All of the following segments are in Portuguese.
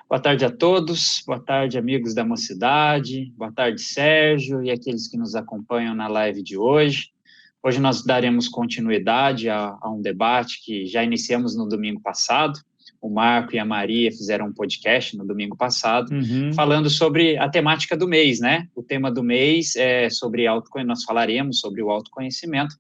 Boa tarde a todos, boa tarde, amigos da Mocidade, boa tarde, Sérgio, e aqueles que nos acompanham na live de hoje. Hoje nós daremos continuidade a um debate que já iniciamos no domingo passado. O Marco e a Maria fizeram um podcast no domingo passado, falando sobre a temática do mês, né? O tema do mês é sobre autoconhecimento, nós falaremos sobre o autoconhecimento.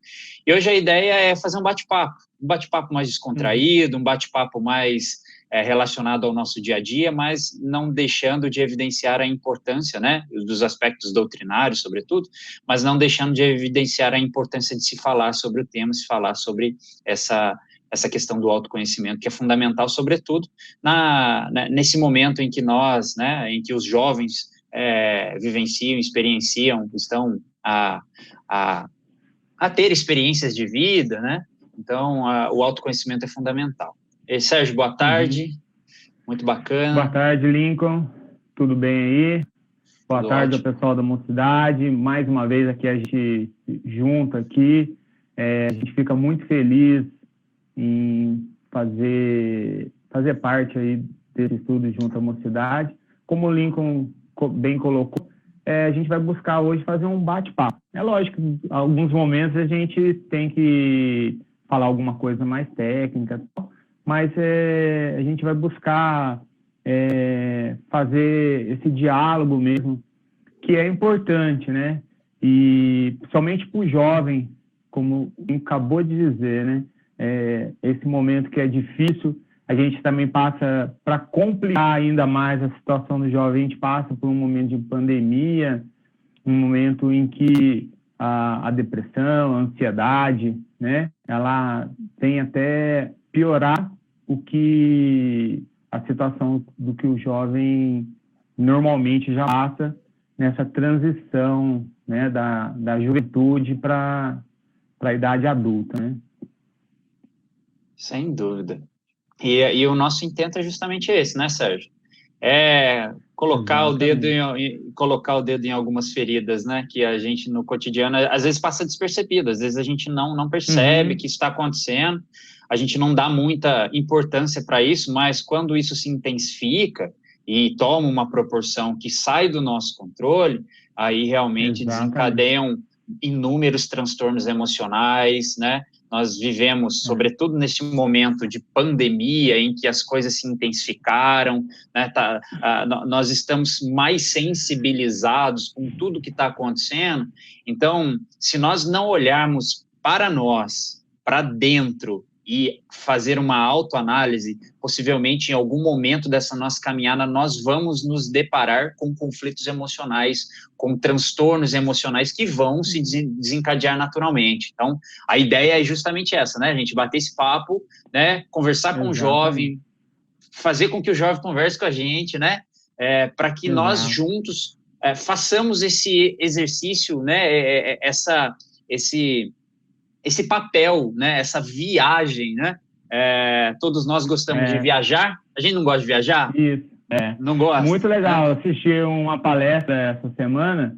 E hoje a ideia é fazer um bate-papo mais descontraído, um bate-papo mais relacionado ao nosso dia a dia, mas não deixando de evidenciar a importância, né, dos aspectos doutrinários, sobretudo, mas não deixando de evidenciar a importância de se falar sobre o tema, se falar sobre essa questão do autoconhecimento, que é fundamental, sobretudo, nesse momento em que nós, né, em que os jovens vivenciam, experienciam, estão a ter experiências de vida, né? Então, o autoconhecimento é fundamental. E, Sérgio, boa tarde. Muito bacana. Boa tarde, Lincoln. Tudo bem aí? Boa tarde ao pessoal da Mocidade. Mais uma vez aqui a gente junto aqui. A gente fica muito feliz em fazer parte aí desse estudo junto à Mocidade. Como o Lincoln bem colocou, a gente vai buscar hoje fazer um bate-papo. É lógico que em alguns momentos a gente tem que falar alguma coisa mais técnica, mas a gente vai buscar fazer esse diálogo mesmo, que é importante, né? E somente para o jovem, como acabou de dizer, né? Esse momento que é difícil, a gente também passa, para complicar ainda mais a situação do jovem, a gente passa por um momento de pandemia, um momento em que a depressão, a ansiedade, né? Ela tem até piorar a situação do que o jovem normalmente já passa nessa transição, né, da juventude para a idade adulta, né? Sem dúvida. E o nosso intento é justamente esse, né, Sérgio? Colocar o dedo em algumas feridas, né, que a gente no cotidiano às vezes passa despercebido, às vezes a gente não percebe que isso está acontecendo, a gente não dá muita importância para isso, mas quando isso se intensifica e toma uma proporção que sai do nosso controle, aí realmente desencadeiam inúmeros transtornos emocionais, né? Nós vivemos, sobretudo neste momento de pandemia, em que as coisas se intensificaram, né? Nós estamos mais sensibilizados com tudo que está acontecendo. Então, se nós não olharmos para nós, para dentro, e fazer uma autoanálise, possivelmente em algum momento dessa nossa caminhada, nós vamos nos deparar com conflitos emocionais, com transtornos emocionais que vão se desencadear naturalmente. Então, a ideia é justamente essa, né? A gente bater esse papo, né? Conversar com o jovem, fazer com que o jovem converse com a gente, né? Para que nós juntos façamos esse exercício, né? Esse papel, né? Essa viagem, né? Todos nós gostamos de viajar. A gente não gosta de viajar? Isso, Não gosta. Muito legal. Eu assisti uma palestra essa semana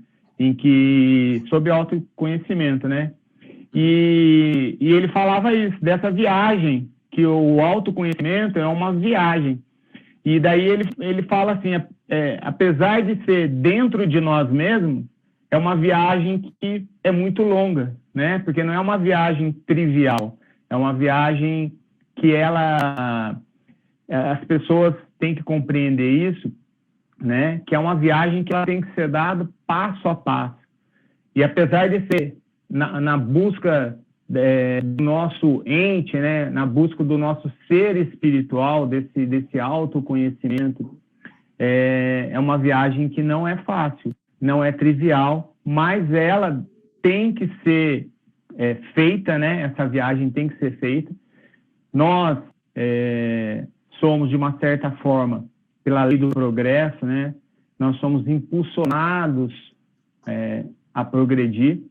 sobre autoconhecimento, né? E ele falava isso, dessa viagem, que o autoconhecimento é uma viagem. E daí ele fala assim, apesar de ser dentro de nós mesmos, é uma viagem que é muito longa, né? Porque não é uma viagem trivial, é uma viagem que as pessoas têm que compreender isso, né? Que é uma viagem que ela tem que ser dada passo a passo. E apesar de ser na busca do nosso ente, né? Na busca do nosso ser espiritual, desse autoconhecimento, é uma viagem que não é fácil, não é trivial, mas ela tem que ser feita, né? Essa viagem tem que ser feita. Nós somos, de uma certa forma, pela lei do progresso, né? Nós somos impulsionados a progredir,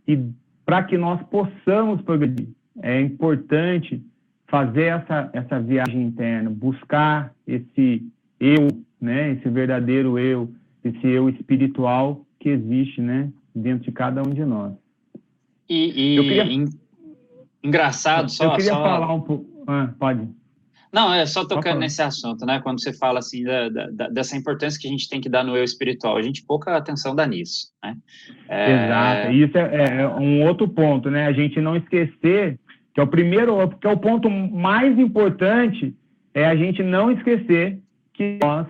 e para que nós possamos progredir, é importante fazer essa viagem interna, buscar esse eu, né? Esse verdadeiro eu, esse eu espiritual que existe, né? Dentro de cada um de nós. Engraçado, eu queria falar um pouco. Pode. Não, é só tocando nesse assunto, né? Quando você fala assim dessa importância que a gente tem que dar no eu espiritual, a gente pouca atenção dá nisso, né? Exato. Isso é um outro ponto, né? A gente não esquecer que é o primeiro, que é o ponto mais importante, é a gente não esquecer que nós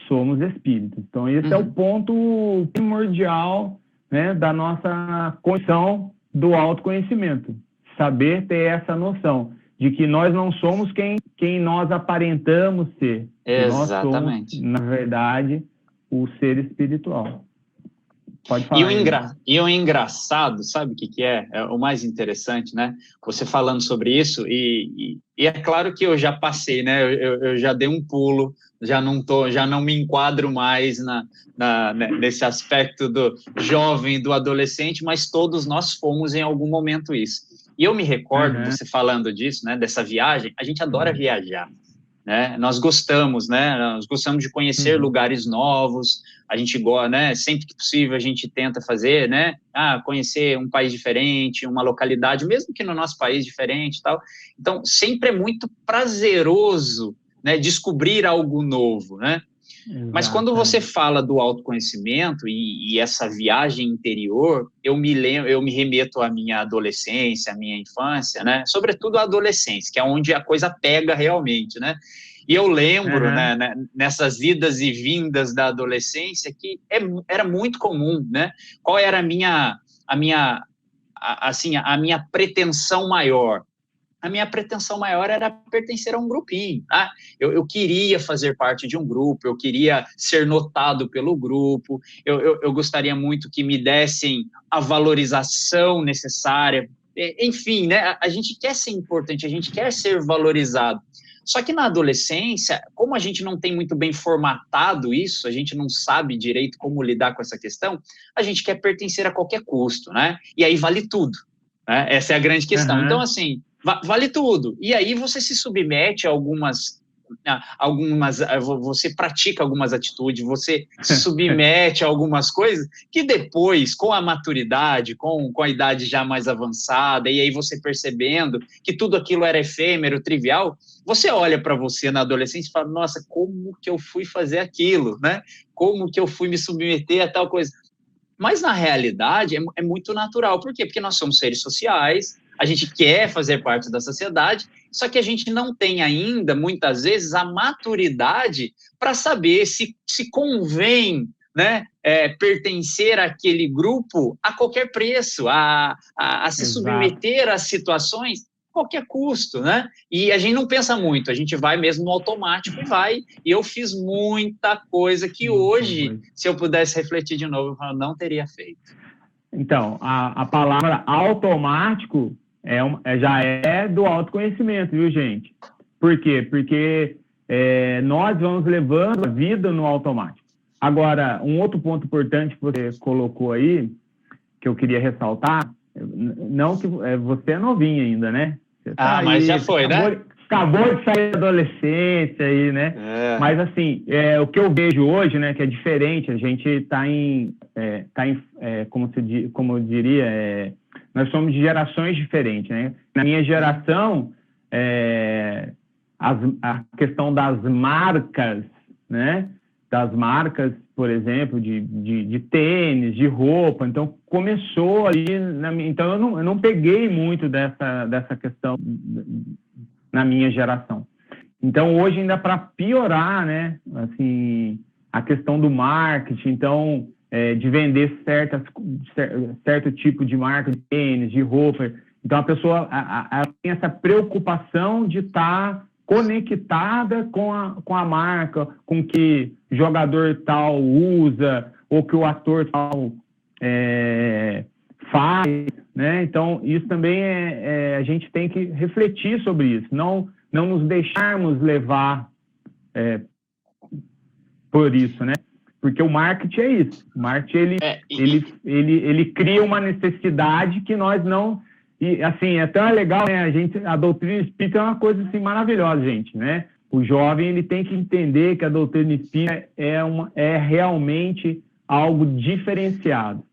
somos espíritos. Então, esse é o ponto primordial, né, da nossa condição do autoconhecimento. Saber ter essa noção de que nós não somos quem nós aparentamos ser. Exatamente. Nós somos, na verdade, o ser espiritual. Pode falar. E o engraçado, sabe o que é? É o mais interessante, né? Você falando sobre isso, e é claro que eu já passei, né? Eu já dei um pulo, já não me enquadro mais nesse aspecto do jovem, do adolescente, mas todos nós fomos em algum momento isso. E eu me recordo, você falando disso, né? Dessa viagem, a gente adora viajar. Né? Nós gostamos, né? Nós gostamos de conhecer lugares novos. A gente gosta, né? Sempre que possível a gente tenta fazer, né? Conhecer um país diferente, uma localidade, mesmo que no nosso país diferente, e tal. Então sempre é muito prazeroso, né? Descobrir algo novo, né? Mas quando você fala do autoconhecimento e essa viagem interior, eu me remeto à minha adolescência, à minha infância, né? Sobretudo à adolescência, que é onde a coisa pega realmente, né? E eu lembro, né, nessas idas e vindas da adolescência, que era muito comum, né? Qual era a minha pretensão maior? A minha pretensão maior era pertencer a um grupinho, tá? Eu queria fazer parte de um grupo, eu queria ser notado pelo grupo, eu gostaria muito que me dessem a valorização necessária, enfim, né? A gente quer ser importante, a gente quer ser valorizado. Só que na adolescência, como a gente não tem muito bem formatado isso, a gente não sabe direito como lidar com essa questão, a gente quer pertencer a qualquer custo, né? E aí vale tudo, né? Essa é a grande questão. Então, assim, vale tudo. E aí você se submete a você pratica algumas atitudes, você se submete a algumas coisas que depois, com a maturidade, com a idade já mais avançada, e aí você percebendo que tudo aquilo era efêmero, trivial, você olha para você na adolescência e fala, nossa, como que eu fui fazer aquilo, né? Como que eu fui me submeter a tal coisa? Mas, na realidade, é muito natural. Por quê? Porque nós somos seres sociais, a gente quer fazer parte da sociedade, só que a gente não tem ainda, muitas vezes, a maturidade para saber se convém, né, pertencer àquele grupo a qualquer preço, a se submeter a situações a qualquer custo, né? E a gente não pensa muito, a gente vai mesmo no automático e vai. E eu fiz muita coisa que hoje, se eu pudesse refletir de novo, eu não teria feito. Então, a palavra automático já é do autoconhecimento, viu, gente? Por quê? Porque nós vamos levando a vida no automático. Agora, um outro ponto importante que você colocou aí, que eu queria ressaltar, não que você é novinho ainda, né? Mas já foi, né? Acabou de sair da adolescência aí, né? Mas, assim, o que eu vejo hoje, né, que é diferente, a gente está como eu diria, nós somos de gerações diferentes, né? Na minha geração, a questão das marcas, né? Das marcas, por exemplo, de tênis, de roupa, então começou ali, então eu não peguei muito dessa questão na minha geração. Então, hoje, ainda para piorar, né, assim, a questão do marketing, então, de vender certo tipo de marca de tênis, de roupa. Então, a pessoa tem essa preocupação de estar conectada com a marca, com o que jogador tal usa, ou que o ator tal faz, né? Então, isso também a gente tem que refletir sobre isso, não nos deixarmos levar por isso, né? Porque o marketing é isso. O marketing, ele cria uma necessidade que nós não... E, assim, é tão legal, né? A doutrina espírita é uma coisa, assim, maravilhosa, gente, né? O jovem, ele tem que entender que a doutrina espírita é realmente algo diferenciado.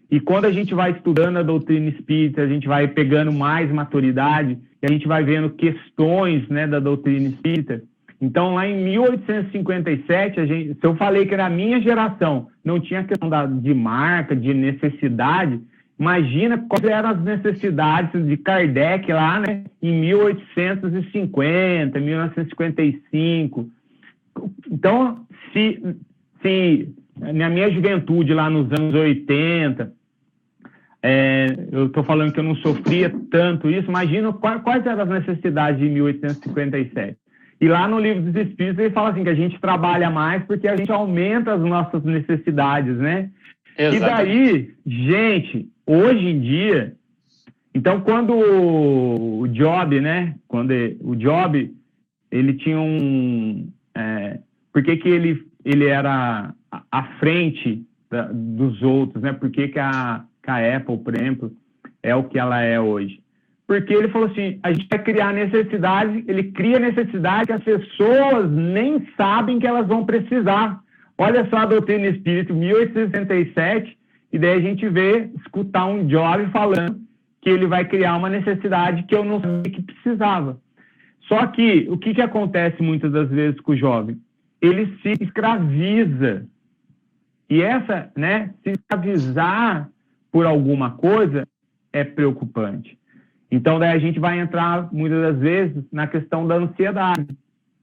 E quando a gente vai estudando a doutrina espírita, a gente vai pegando mais maturidade, e a gente vai vendo questões, né, da doutrina espírita. Então, lá em 1857, se eu falei que era a minha geração, não tinha questão de marca, de necessidade, imagina quais eram as necessidades de Kardec lá, né, em 1850, 1955. Então, se na minha juventude, lá nos anos 80, eu estou falando que eu não sofria tanto isso, imagina quais eram as necessidades de 1857. E lá no Livro dos Espíritos ele fala assim, que a gente trabalha mais porque a gente aumenta as nossas necessidades, né? Exatamente. E daí, gente, hoje em dia, então quando o Job, né? Quando o Job, ele tinha por que ele era à frente dos outros, né? Por que a Apple, por exemplo, é o que ela é hoje? Porque ele falou assim, a gente vai criar necessidade, ele cria necessidade que as pessoas nem sabem que elas vão precisar. Olha só a doutrina espírita, 1867, e daí a gente escutar um jovem falando que ele vai criar uma necessidade que eu não sabia que precisava. Só que, o que acontece muitas das vezes com o jovem? Ele se escraviza. E se escravizar por alguma coisa é preocupante. Então, daí a gente vai entrar, muitas das vezes, na questão da ansiedade.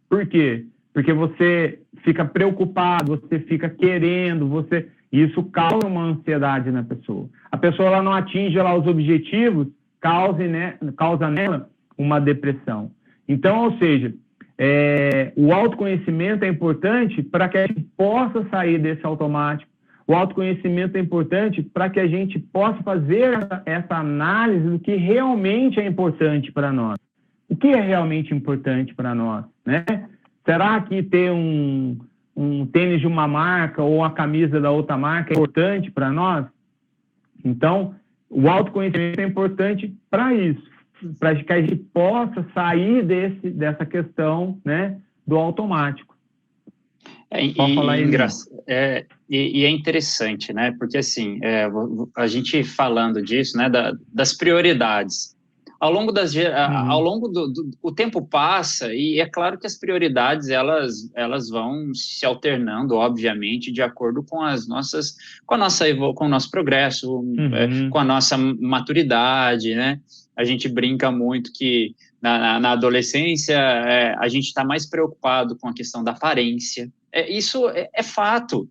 Por quê? Porque você fica preocupado, você fica querendo, isso causa uma ansiedade na pessoa. A pessoa ela não atinge lá os objetivos, causa nela uma depressão. Então, ou seja, o autoconhecimento é importante para que a gente possa sair desse automático. O autoconhecimento é importante para que a gente possa fazer essa análise do que realmente é importante para nós. O que é realmente importante para nós, né? Será que ter um tênis de uma marca ou a camisa da outra marca é importante para nós? Então, o autoconhecimento é importante para isso, para que a gente possa sair dessa questão, né, do automático. E é interessante, né? Porque, assim, a gente falando disso, né, das prioridades. Ao longo o tempo passa e é claro que as prioridades, elas vão se alternando, obviamente, de acordo com com o nosso progresso, com a nossa maturidade, né? A gente brinca muito que na adolescência a gente está mais preocupado com a questão da aparência. Isso é fato.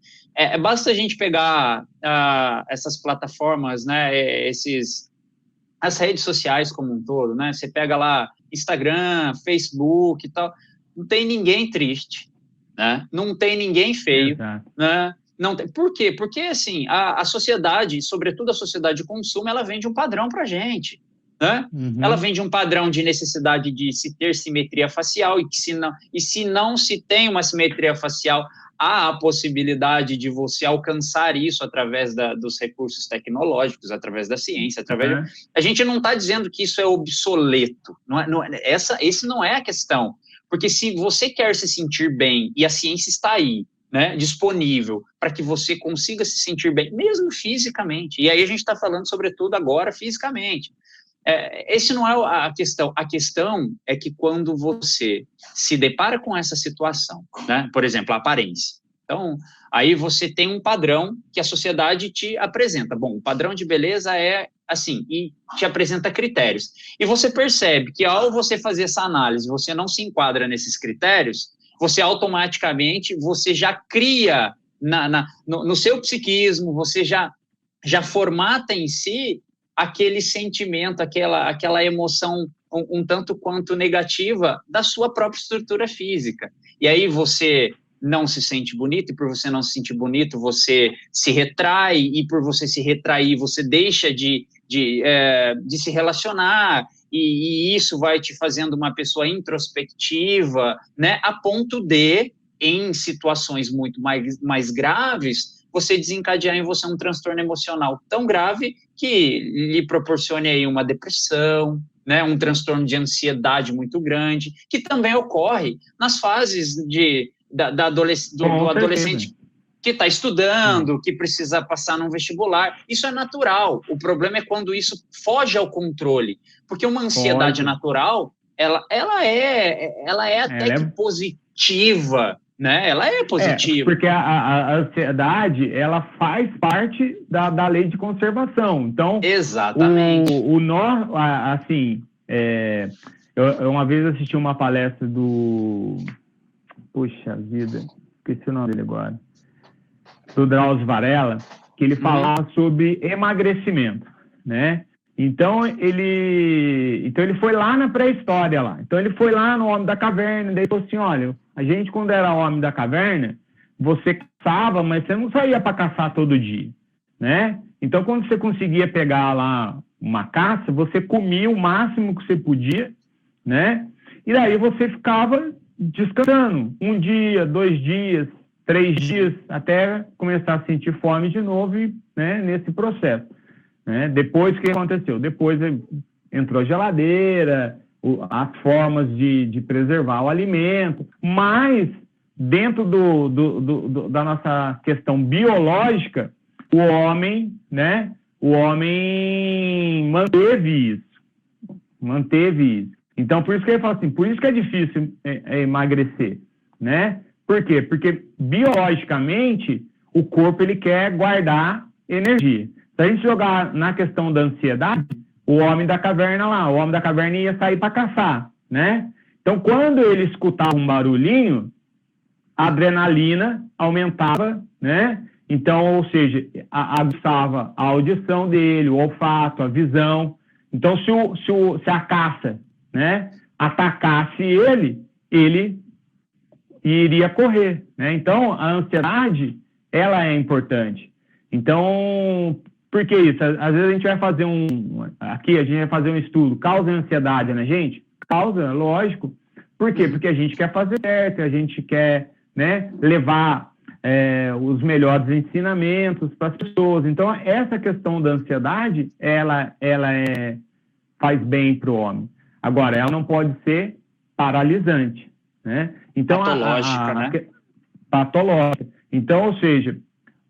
Basta a gente pegar essas plataformas, né, as redes sociais como um todo, né? Você pega lá Instagram, Facebook e tal, não tem ninguém triste, né? Não tem ninguém feio, né? Não tem. Por quê? Porque, assim, a sociedade, sobretudo a sociedade de consumo, ela vende um padrão para a gente, né? Ela vende um padrão de necessidade de se ter simetria facial e se não se tem uma simetria facial, há a possibilidade de você alcançar isso através dos recursos tecnológicos, através da ciência, A gente não está dizendo que isso é obsoleto, esse não é a questão, porque se você quer se sentir bem e a ciência está aí, né, disponível para que você consiga se sentir bem, mesmo fisicamente, e aí a gente está falando sobretudo agora fisicamente, esse não é a questão. A questão é que quando você se depara com essa situação, né, por exemplo, a aparência, então, aí você tem um padrão que a sociedade te apresenta. Bom, o padrão de beleza é assim, e te apresenta critérios. E você percebe que ao você fazer essa análise, você não se enquadra nesses critérios, você automaticamente, você já cria no seu psiquismo, você já formata em si aquele sentimento, aquela emoção um tanto quanto negativa da sua própria estrutura física. E aí você não se sente bonito, e por você não se sentir bonito, você se retrai, e por você se retrair, você deixa de se relacionar, e isso vai te fazendo uma pessoa introspectiva, né, a ponto de, em situações muito mais graves, você desencadear em você um transtorno emocional tão grave que lhe proporcione aí uma depressão, né, um transtorno de ansiedade muito grande, que também ocorre nas fases do adolescente, que está estudando, que precisa passar num vestibular. Isso é natural. O problema é quando isso foge ao controle, porque uma ansiedade natural, ela é até que positiva, né? Ela é positiva. Porque a ansiedade, ela faz parte da lei de conservação. Então, exatamente. Eu uma vez assisti uma palestra do... Puxa vida, esqueci o nome dele agora. Do Drauzio Varela, que ele falava sobre emagrecimento, né? Então ele foi lá na pré-história lá. Então ele foi lá no Homem da Caverna, daí falou assim, olha, a gente quando era Homem da Caverna, você caçava, mas você não saía para caçar todo dia, né? Então quando você conseguia pegar lá uma caça, você comia o máximo que você podia, né? E daí você ficava descansando 1 dia, 2 dias, 3 dias, até começar a sentir fome de novo, né, nesse processo. Né? Depois, o que aconteceu? Depois entrou a geladeira, as formas de preservar o alimento, mas dentro da nossa questão biológica, o homem manteve isso. Então, por isso que ele fala assim, por isso que é difícil emagrecer, né? Por quê? Porque, biologicamente, o corpo ele quer guardar energia. Se a gente jogar na questão da ansiedade, o homem da caverna lá, o homem da caverna ia sair para caçar, né? Então, quando ele escutava um barulhinho, a adrenalina aumentava, né? Então, ou seja, aguçava a audição dele, o olfato, a visão. Então, se a caça, né, atacasse ele iria correr, né? Então, a ansiedade, ela é importante. Então, por que isso? Às vezes a gente vai fazer um estudo, causa ansiedade na gente? Causa, lógico. Por quê? Porque a gente quer fazer certo, a gente quer, né, levar os melhores ensinamentos para as pessoas. Então, essa questão da ansiedade, ela faz bem para o homem. Agora, ela não pode ser paralisante, né? Então, patológica, né? Patológica. Então, ou seja,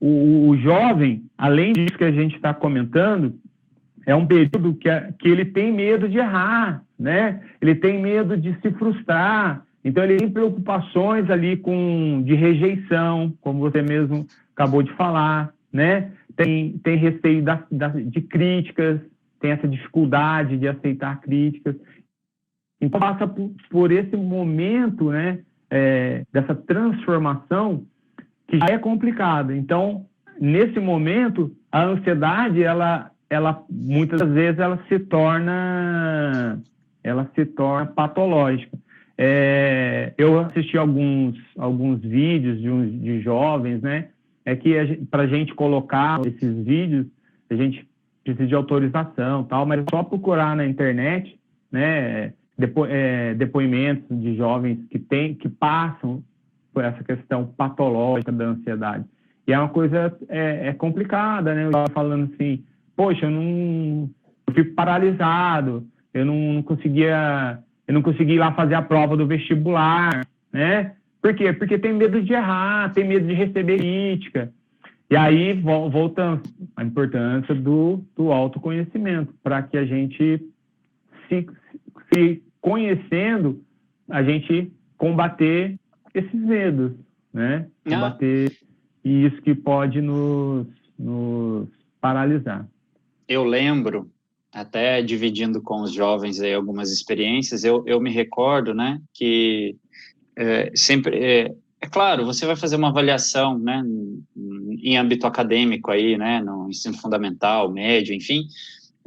o jovem, além disso que a gente está comentando, é um período que ele tem medo de errar, né? Ele tem medo de se frustrar. Então, ele tem preocupações ali de rejeição, como você mesmo acabou de falar, né? Tem receio de críticas, tem essa dificuldade de aceitar críticas. Então, passa por esse momento, né, dessa transformação que já é complicado. Então, nesse momento, a ansiedade, ela muitas vezes, ela se torna patológica. Eu assisti alguns vídeos de jovens, né, que para a gente colocar esses vídeos, a gente precisa de autorização, tal, mas é só procurar na internet, né, depoimentos de jovens que passam por essa questão patológica da ansiedade. E é uma coisa complicada, né? Eu estava falando assim, poxa, eu fico paralisado, eu não consegui ir lá fazer a prova do vestibular, né? Por quê? Porque tem medo de errar, tem medo de receber crítica. E aí volta a importância do autoconhecimento, para que a gente, se conhecendo, a gente combater esses medos, né? Combater isso que pode nos paralisar. Eu lembro, até dividindo com os jovens aí algumas experiências, eu me recordo, né, que sempre... É claro, você vai fazer uma avaliação, né, em âmbito acadêmico aí, né, no ensino fundamental, médio, enfim,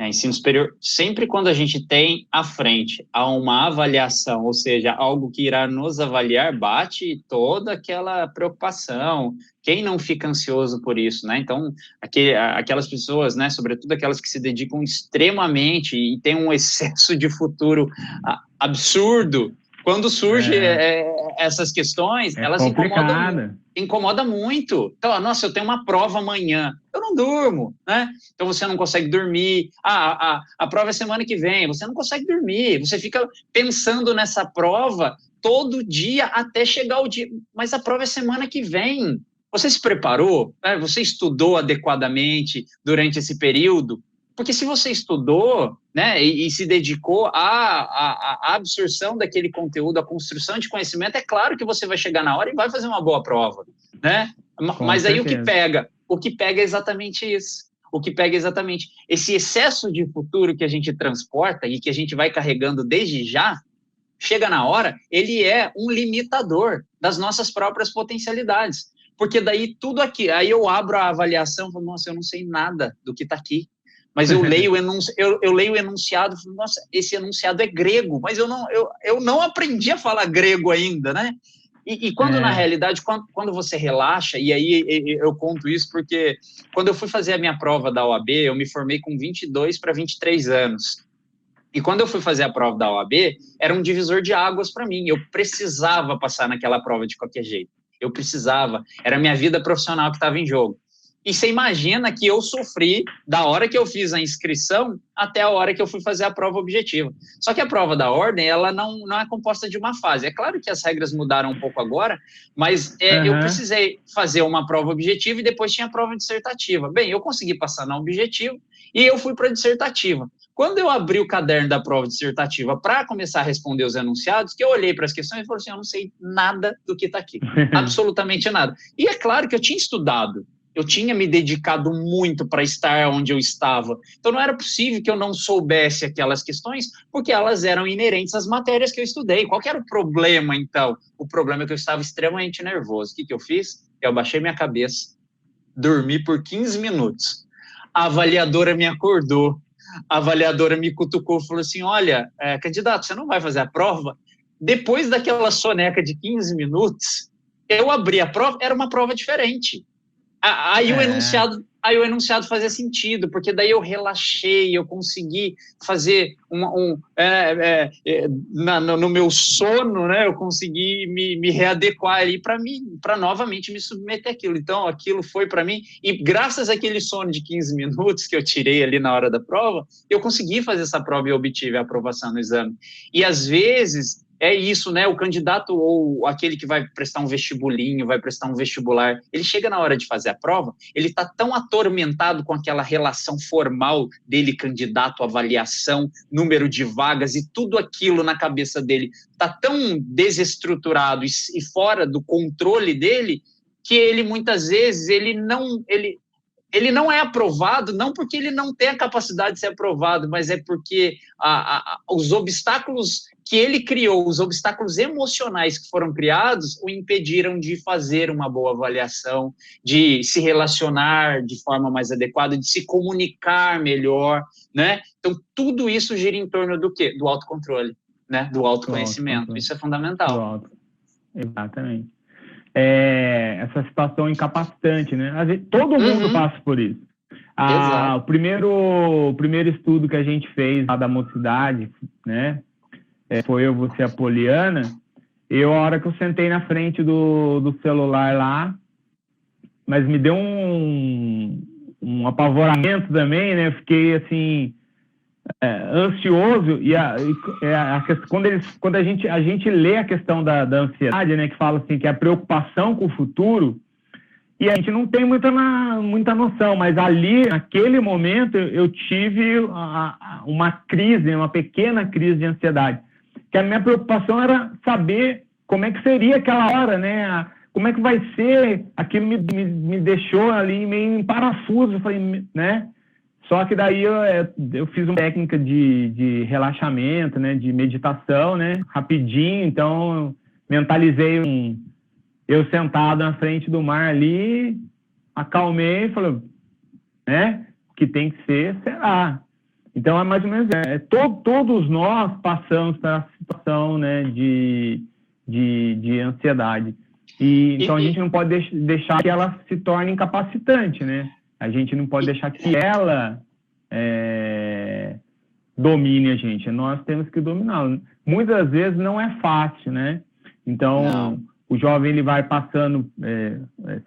ensino superior, sempre quando a gente tem à frente uma avaliação, ou seja, algo que irá nos avaliar, bate toda aquela preocupação. Quem não fica ansioso por isso, né? Então, aquelas pessoas, né, sobretudo aquelas que se dedicam extremamente e têm um excesso de futuro absurdo, quando surgem essas questões, elas incomodam muito. Então, nossa, eu tenho uma prova amanhã, eu não durmo, né? Então, você não consegue dormir. A prova é semana que vem, você não consegue dormir. Você fica pensando nessa prova todo dia até chegar o dia. Mas a prova é semana que vem. Você se preparou? Né? Você estudou adequadamente durante esse período? Porque se você estudou, né, e se dedicou à absorção daquele conteúdo, à construção de conhecimento, é claro que você vai chegar na hora e vai fazer uma boa prova, né? Mas aí o que pega é exatamente isso. O que pega é exatamente esse excesso de futuro que a gente transporta e que a gente vai carregando desde já, chega na hora, ele é um limitador das nossas próprias potencialidades. Porque daí tudo aqui, aí eu abro a avaliação e falo, nossa, eu não sei nada do que está aqui. Mas eu leio o enunciado, falo, nossa, esse enunciado é grego, mas eu não aprendi a falar grego ainda, né? E quando, na realidade, quando você relaxa, e aí eu conto isso porque quando eu fui fazer a minha prova da OAB, eu me formei com 22 para 23 anos. E quando eu fui fazer a prova da OAB, era um divisor de águas para mim. Eu precisava passar naquela prova de qualquer jeito. Eu precisava. Era a minha vida profissional que estava em jogo. E você imagina que eu sofri da hora que eu fiz a inscrição até a hora que eu fui fazer a prova objetiva. Só que a prova da ordem, ela não é composta de uma fase. É claro que as regras mudaram um pouco agora, mas eu precisei fazer uma prova objetiva e depois tinha a prova dissertativa. Bem, eu consegui passar na objetiva e eu fui para a dissertativa. Quando eu abri o caderno da prova dissertativa para começar a responder os enunciados, que eu olhei para as questões e falei assim, eu não sei nada do que está aqui. Absolutamente nada. E é claro que eu tinha estudado. Eu tinha me dedicado muito para estar onde eu estava. Então, não era possível que eu não soubesse aquelas questões, porque elas eram inerentes às matérias que eu estudei. Qual que era o problema, então? O problema é que eu estava extremamente nervoso. O que eu fiz? Eu abaixei minha cabeça, dormi por 15 minutos. A avaliadora me acordou. A avaliadora me cutucou e falou assim, olha, candidato, você não vai fazer a prova? Depois daquela soneca de 15 minutos, eu abri a prova, era uma prova diferente. Aí o enunciado fazia sentido, porque daí eu relaxei, eu consegui fazer no meu sono, né? Eu consegui me readequar ali para novamente me submeter àquilo. Então, aquilo foi para mim, e graças àquele sono de 15 minutos que eu tirei ali na hora da prova, eu consegui fazer essa prova e obtive a aprovação no exame. E às vezes é isso, né? O candidato ou aquele que vai prestar um vestibulinho, vai prestar um vestibular, ele chega na hora de fazer a prova, ele está tão atormentado com aquela relação formal dele, candidato, avaliação, número de vagas e tudo aquilo na cabeça dele está tão desestruturado e fora do controle dele, que ele muitas vezes ele não é aprovado, não porque ele não tem a capacidade de ser aprovado, mas é porque os obstáculos que ele criou, os obstáculos emocionais que foram criados, o impediram de fazer uma boa avaliação, de se relacionar de forma mais adequada, de se comunicar melhor, né? Então, tudo isso gira em torno do quê? Do autocontrole, né? Do autoconhecimento. Isso é fundamental. Exatamente. Essa situação incapacitante, né? Todo mundo passa por isso. O primeiro estudo que a gente fez lá da mocidade, né? Foi eu, você, a Poliana. A hora que eu sentei na frente do celular lá, mas me deu um apavoramento também, né? Eu fiquei assim ansioso quando a gente lê a questão da ansiedade, né, que fala assim que é a preocupação com o futuro, e a gente não tem muita noção, mas ali naquele momento eu tive uma pequena crise de ansiedade, que a minha preocupação era saber como é que seria aquela hora, né? Como é que vai ser? Aquilo me deixou ali meio em parafuso, eu falei, né? Só que daí eu fiz uma técnica de relaxamento, né, de meditação, né, rapidinho. Então, mentalizei eu sentado na frente do mar ali, acalmei e falei, né, o que tem que ser, será. Então, é mais ou menos, todos nós passamos pela situação, né, de ansiedade. Então, a gente não pode deixar que ela se torne incapacitante, né? A gente não pode deixar que ela domine a gente. Nós temos que dominá-la. Muitas vezes não é fácil, né? Então, o jovem ele vai passando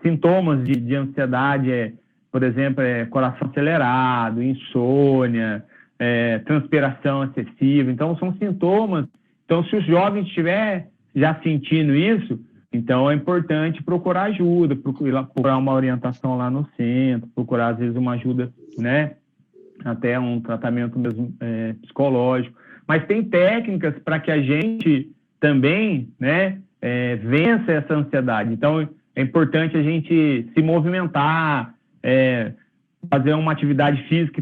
sintomas de ansiedade, por exemplo, coração acelerado, insônia, transpiração excessiva. Então, são sintomas. Então, se o jovem estiver já sentindo isso, Então, é importante procurar ajuda, procurar uma orientação lá no centro, procurar, às vezes, uma ajuda, né? Até um tratamento mesmo psicológico. Mas tem técnicas para que a gente também, né, vença essa ansiedade. Então, é importante a gente se movimentar, fazer uma atividade física, que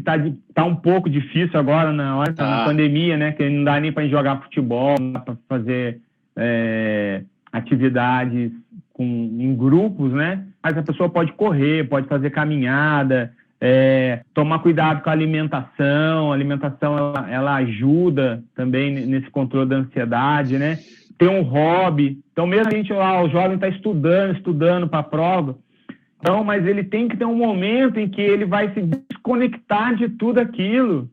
tá um pouco difícil agora na hora da pandemia, né? Que não dá nem para jogar futebol, não dá para fazer atividades em grupos, né? Mas a pessoa pode correr, pode fazer caminhada, tomar cuidado com a alimentação. A alimentação, ela ajuda também nesse controle da ansiedade, né? Ter um hobby. Então, mesmo a gente lá, o jovem está estudando para a prova, então, mas ele tem que ter um momento em que ele vai se desconectar de tudo aquilo.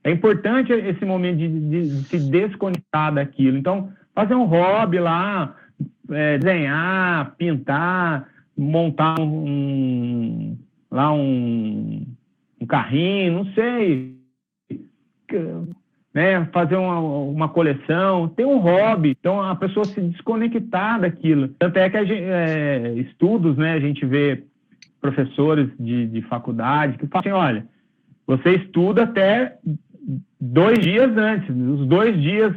É importante esse momento de se desconectar daquilo. Então, fazer um hobby lá, desenhar, pintar, montar um carrinho, não sei, né? Fazer uma coleção, ter um hobby. Então, a pessoa se desconectar daquilo. Tanto é que estudos, né? A gente vê professores de faculdade que falam assim, olha, você estuda até 2 dias antes. Os 2 dias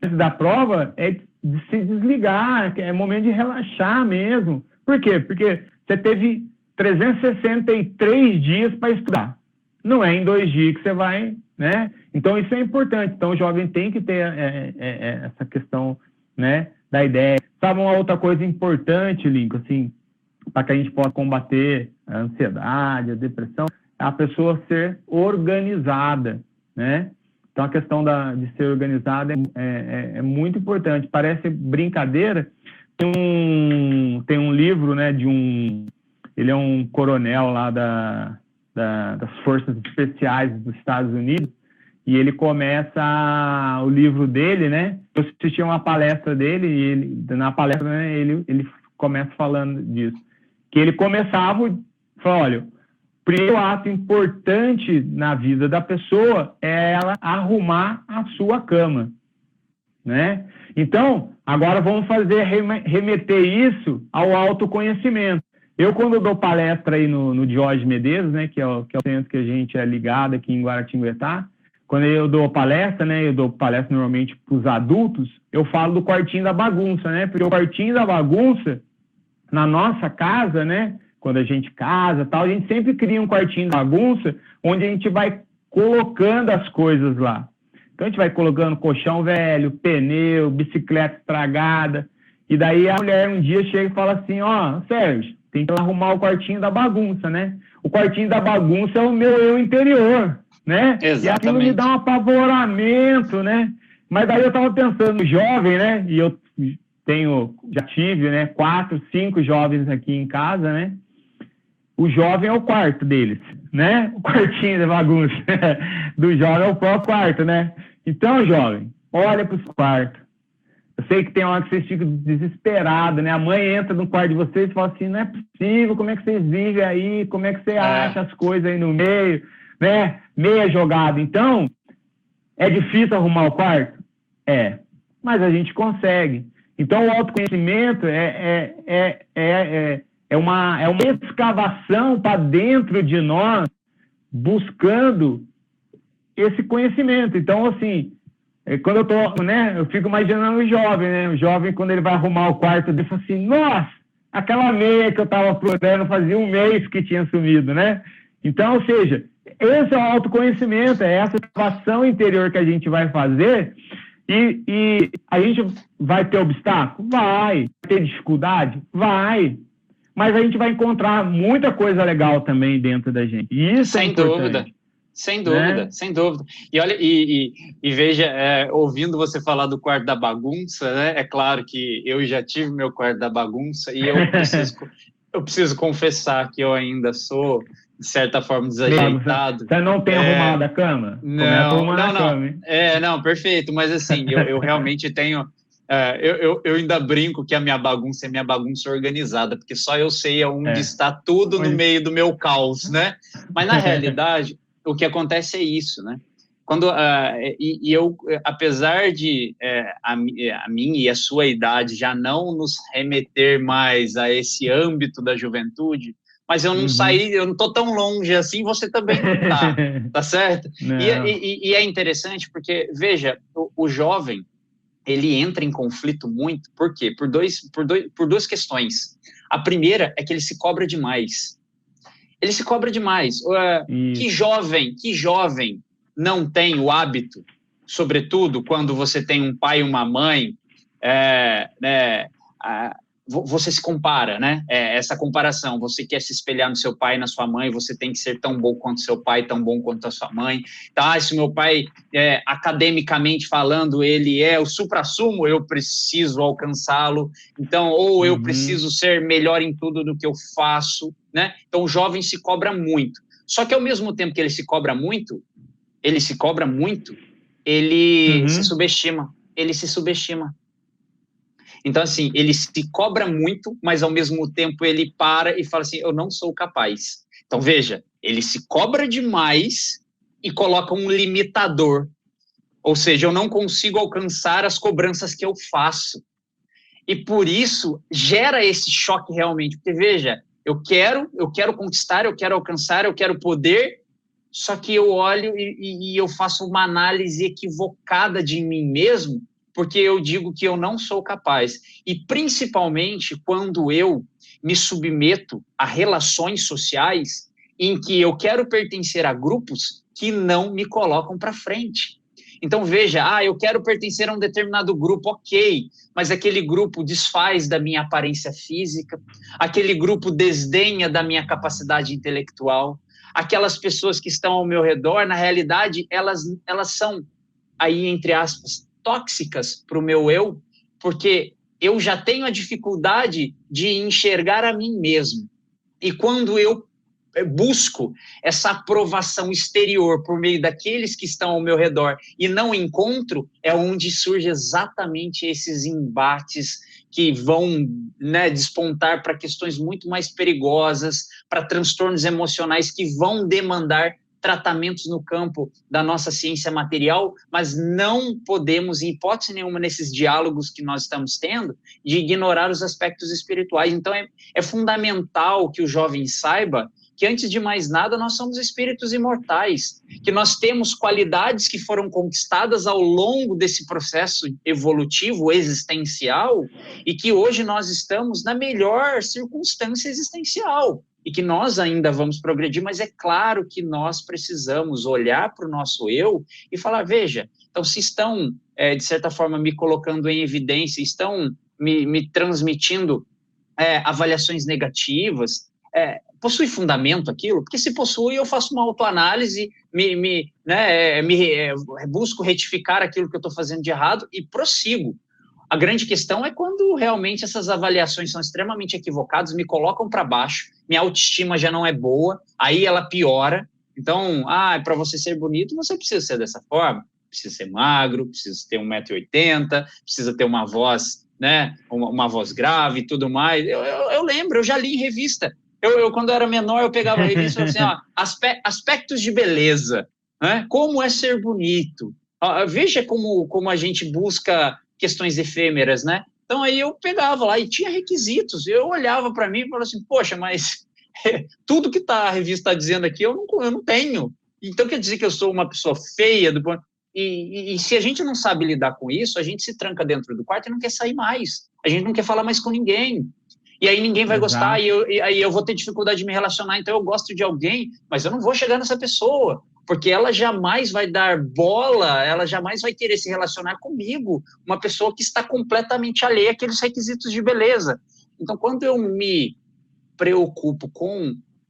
antes da prova é de se desligar, é momento de relaxar mesmo. Por quê? Porque você teve 363 dias para estudar. Não é em 2 dias que você vai, né? Então, isso é importante. Então, o jovem tem que ter essa questão, né, da ideia. Sabe uma outra coisa importante, Lincoln, assim, para que a gente possa combater a ansiedade, a depressão, é a pessoa ser organizada, né? Então, a questão de ser organizada é muito importante. Parece brincadeira. Tem um livro, né, ele é um coronel lá das Forças Especiais dos Estados Unidos, e ele começa o livro dele, né? Eu assisti uma palestra dele, e na palestra, né, ele começa falando disso. Que ele começava, falou, olha, o primeiro ato importante na vida da pessoa é ela arrumar a sua cama, né? Então, agora vamos remeter isso ao autoconhecimento. Eu, quando dou palestra aí no Diógenes Medeiros, né, que é o centro que a gente é ligado aqui em Guaratinguetá, quando eu dou palestra, né, eu dou palestra normalmente para os adultos, eu falo do quartinho da bagunça, né, porque o quartinho da bagunça, na nossa casa, né, quando a gente casa tal, a gente sempre cria um quartinho da bagunça, onde a gente vai colocando as coisas lá. Então, a gente vai colocando colchão velho, pneu, bicicleta estragada, e daí a mulher um dia chega e fala assim, ó, Sérgio, tem que arrumar o quartinho da bagunça, né? O quartinho da bagunça é o meu eu interior, né? Exatamente. E aquilo me dá um apavoramento, né? Mas daí eu estava pensando no jovem, né? E eu já tive, né, 4, 5 jovens aqui em casa, né? O jovem é o quarto deles, né? O quartinho da bagunça do jovem é o próprio quarto, né? Então, jovem, olha para os quartos. Eu sei que tem hora que vocês ficam desesperados, né? A mãe entra no quarto de vocês e fala assim, não é possível, como é que vocês vivem aí? Como é que você acha as coisas aí no meio, né? Meia jogada. Então, é difícil arrumar o quarto? É, mas a gente consegue. Então, o autoconhecimento é uma escavação para dentro de nós, buscando esse conhecimento. Então, assim, quando eu tô, né, eu fico imaginando o jovem, né? O jovem, quando ele vai arrumar o quarto dele, fala assim, nossa, aquela meia que eu estava procurando fazia 1 mês que tinha sumido, né? Então, ou seja, esse é o autoconhecimento, é essa escavação interior que a gente vai fazer. E a gente vai ter obstáculo? Vai. Ter dificuldade? Vai. Mas a gente vai encontrar muita coisa legal também dentro da gente. E isso sem dúvida. Sem dúvida, né? Sem dúvida. E olha, e veja, ouvindo você falar do quarto da bagunça, né? É claro que eu já tive meu quarto da bagunça e eu preciso confessar que eu ainda sou, de certa forma, desajeitado. Você não tem arrumado a cama? Não. Não, perfeito. Mas assim, eu realmente tenho... eu ainda brinco que a minha bagunça é minha bagunça organizada, porque só eu sei onde está tudo no meio do meu caos, né? Mas, na realidade, o que acontece é isso, né? Eu, apesar de a minha e a sua idade já não nos remeter mais a esse âmbito da juventude, mas eu não saí, eu não estou tão longe assim, você também não está, tá certo? E é interessante porque, veja, o jovem, ele entra em conflito muito, por quê? Por duas questões. A primeira é que ele se cobra demais. Ele se cobra demais. Que jovem não tem o hábito, sobretudo quando você tem um pai e uma mãe, você se compara, né? Essa comparação, você quer se espelhar no seu pai e na sua mãe, você tem que ser tão bom quanto seu pai, tão bom quanto a sua mãe. Tá, se meu pai, academicamente falando, ele é o suprassumo, eu preciso alcançá-lo. Então, ou eu preciso ser melhor em tudo do que eu faço, né? Então, o jovem se cobra muito. Só que, ao mesmo tempo que ele se cobra muito, ele se subestima. Ele se subestima. Então, assim, ele se cobra muito, mas, ao mesmo tempo, ele para e fala assim, eu não sou capaz. Então, veja, ele se cobra demais e coloca um limitador. Ou seja, eu não consigo alcançar as cobranças que eu faço. E, por isso, gera esse choque realmente. Porque, veja, eu quero conquistar, eu quero alcançar, eu quero poder, só que eu olho e eu faço uma análise equivocada de mim mesmo, porque eu digo que eu não sou capaz. E, principalmente, quando eu me submeto a relações sociais em que eu quero pertencer a grupos que não me colocam para frente. Então, veja, eu quero pertencer a um determinado grupo, ok, mas aquele grupo desfaz da minha aparência física, aquele grupo desdenha da minha capacidade intelectual, aquelas pessoas que estão ao meu redor, na realidade, elas são, aí, entre aspas, tóxicas para o meu eu, porque eu já tenho a dificuldade de enxergar a mim mesmo. E quando eu busco essa aprovação exterior por meio daqueles que estão ao meu redor e não encontro, é onde surge exatamente esses embates que vão, né, despontar para questões muito mais perigosas, para transtornos emocionais que vão demandar tratamentos no campo da nossa ciência material, mas não podemos, em hipótese nenhuma, nesses diálogos que nós estamos tendo, de ignorar os aspectos espirituais. Então, é fundamental que o jovem saiba que, antes de mais nada, nós somos espíritos imortais, que nós temos qualidades que foram conquistadas ao longo desse processo evolutivo, existencial, e que hoje nós estamos na melhor circunstância existencial, e que nós ainda vamos progredir, mas é claro que nós precisamos olhar para o nosso eu e falar, veja, então se estão, de certa forma, me colocando em evidência, estão me transmitindo avaliações negativas, possui fundamento aquilo? Porque se possui, eu faço uma autoanálise, busco retificar aquilo que eu estou fazendo de errado e prossigo. A grande questão é quando realmente essas avaliações são extremamente equivocadas, me colocam para baixo, minha autoestima já não é boa, aí ela piora. Então, para você ser bonito, você precisa ser dessa forma, precisa ser magro, precisa ter 1,80 m, precisa ter uma voz, né, uma voz grave e tudo mais. Eu lembro, eu já li em revista. Eu, quando era menor, eu pegava a revista e falava assim, aspectos de beleza, né? Como é ser bonito. Veja como a gente busca questões efêmeras, né? Então, aí eu pegava lá e tinha requisitos. Eu olhava para mim e falava assim, poxa, mas tudo que a revista está dizendo aqui eu não tenho. Então, quer dizer que eu sou uma pessoa feia? E se a gente não sabe lidar com isso, a gente se tranca dentro do quarto e não quer sair mais. A gente não quer falar mais com ninguém. E aí ninguém vai gostar, e aí eu vou ter dificuldade de me relacionar, então eu gosto de alguém, mas eu não vou chegar nessa pessoa, porque ela jamais vai dar bola, ela jamais vai querer se relacionar comigo, uma pessoa que está completamente alheia àqueles requisitos de beleza. Então, quando eu me preocupo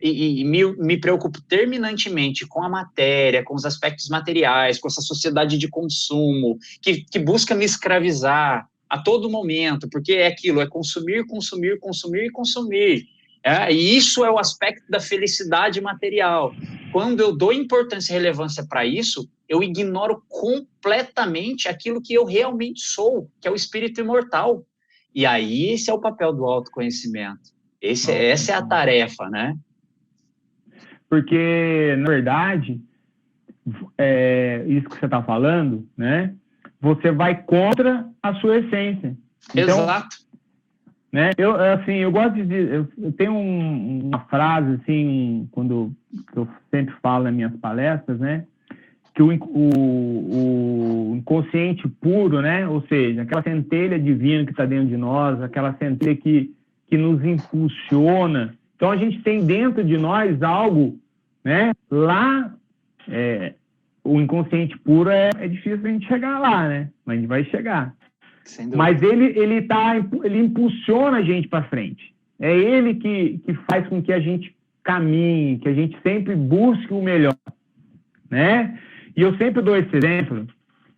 me preocupo terminantemente com a matéria, com os aspectos materiais, com essa sociedade de consumo, que busca me escravizar a todo momento, porque é aquilo, é consumir, consumir, consumir e consumir. E isso é o aspecto da felicidade material. Quando eu dou importância e relevância para isso, eu ignoro completamente aquilo que eu realmente sou, que é o espírito imortal. E aí esse é o papel do autoconhecimento. Essa é a tarefa, né? Porque, na verdade, isso que você está falando, né? Você vai contra a sua essência. Então, exato. Né? Eu gosto de dizer, eu tenho uma frase assim, quando eu sempre falo nas minhas palestras, né? Que o inconsciente puro, né? Ou seja, aquela centelha divina que está dentro de nós, aquela centelha que nos impulsiona. Então a gente tem dentro de nós algo, né? Lá, o inconsciente puro é difícil a gente chegar lá, né? Mas a gente vai chegar. Mas ele impulsiona a gente para frente. É ele que faz com que a gente caminhe, que a gente sempre busque o melhor, né? E eu sempre dou esse exemplo,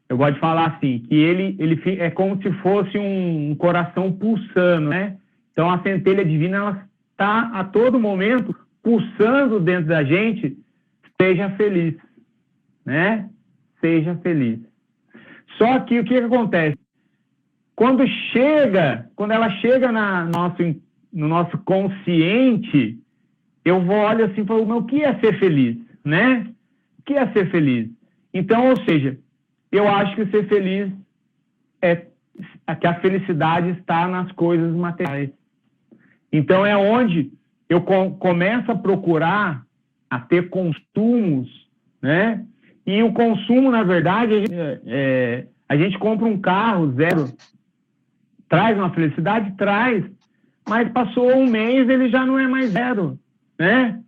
eu gosto de falar assim, que ele é como se fosse um coração pulsando, né? Então a centelha divina, ela está a todo momento pulsando dentro da gente, seja feliz, né? Seja feliz. Só que o que acontece? Quando ela chega no nosso consciente, eu olho assim e falo, mas o que é ser feliz, né? O que é ser feliz? Então, ou seja, eu acho que ser feliz que a felicidade está nas coisas materiais. Então, é onde eu começo a procurar a ter consumos, né? E o consumo, na verdade, a gente compra um carro zero. Traz uma felicidade? Traz. Mas passou um mês, ele já não é mais zero, né?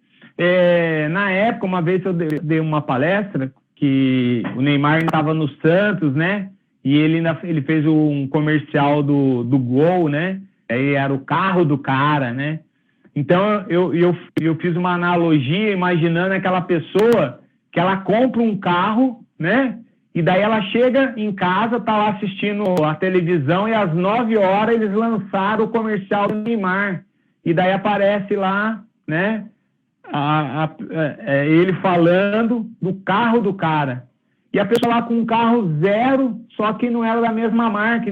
Na época, uma vez eu dei uma palestra que o Neymar estava no Santos, né? E ele fez um comercial do Gol, né? Aí era o carro do cara, né? Então, eu fiz uma analogia imaginando aquela pessoa que ela compra um carro, né? E daí ela chega em casa, tá lá assistindo a televisão e às 9 horas eles lançaram o comercial do Neymar. E daí aparece lá, né, ele falando do carro do cara. E a pessoa lá com um carro zero, só que não era da mesma marca.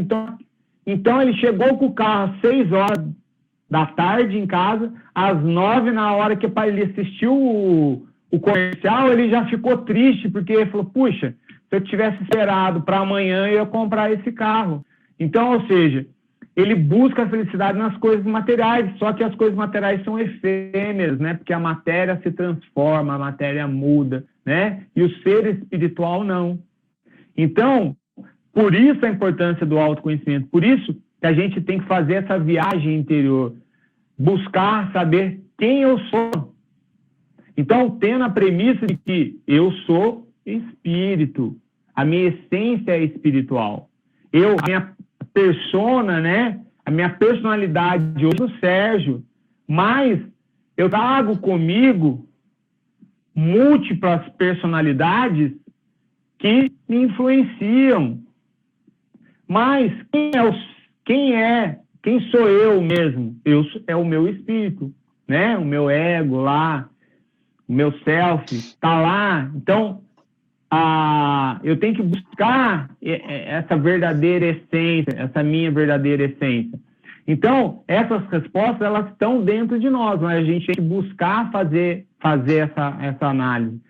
Então ele chegou com o carro às 6 horas da tarde em casa, às 9, na hora que ele assistiu o comercial, ele já ficou triste, porque ele falou, puxa, se eu tivesse esperado para amanhã, eu ia comprar esse carro. Então, ou seja, ele busca a felicidade nas coisas materiais, só que as coisas materiais são efêmeras, né? Porque a matéria se transforma, a matéria muda, né? E o ser espiritual não. Então, por isso a importância do autoconhecimento, por isso que a gente tem que fazer essa viagem interior, buscar saber quem eu sou. Então, tendo a premissa de que eu sou espírito, a minha essência é espiritual. A minha persona, né? A minha personalidade hoje é o Sérgio, mas eu trago comigo múltiplas personalidades que me influenciam. Mas quem sou eu mesmo? É o meu espírito, né? O meu ego lá, o meu self está lá. Então, eu tenho que buscar essa verdadeira essência, essa minha verdadeira essência. Então, essas respostas, elas estão dentro de nós, mas a gente tem que buscar fazer essa análise.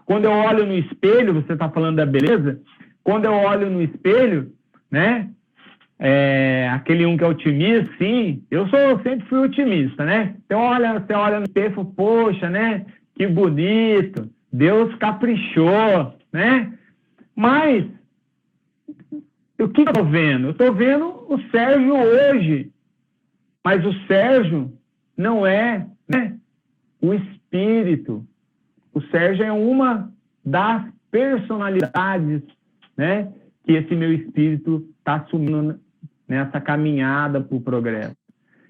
Quando eu olho no espelho, você está falando da beleza, quando eu olho no espelho, né, aquele que é otimista, sim, sempre fui otimista, né? Então, você olha no espelho e fala, poxa, né, que bonito, Deus caprichou, né? Mas, o que eu estou vendo? Eu estou vendo o Sérgio hoje, mas o Sérgio não é, né, o espírito. O Sérgio é uma das personalidades, né, que esse meu espírito está assumindo nessa caminhada para o progresso.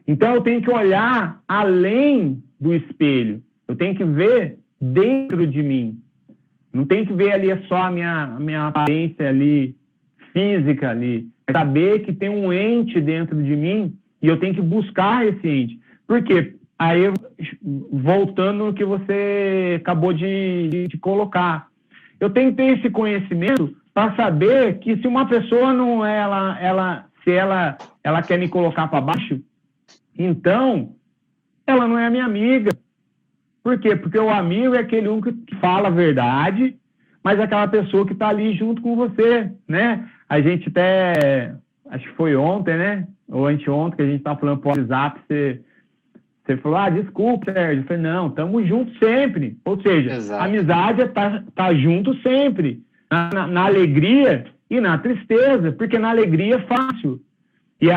Então, eu tenho que olhar além do espelho. Eu tenho que ver dentro de mim. Não tem que ver ali só a minha aparência ali, física ali. É saber que tem um ente dentro de mim e eu tenho que buscar esse ente. Por quê? Aí, voltando no que você acabou de colocar. Eu tenho que ter esse conhecimento para saber que se uma pessoa não é, se ela quer me colocar para baixo, então ela não é minha amiga. Por quê? Porque o amigo é aquele que fala a verdade, mas aquela pessoa que está ali junto com você, né? A gente até, acho que foi ontem, né? Ou anteontem, que a gente estava falando por WhatsApp, você falou, desculpa, Sérgio. Eu falei, não, estamos juntos sempre. Ou seja, Exato. a amizade é tá junto sempre. Na alegria e na tristeza, porque na alegria é fácil. E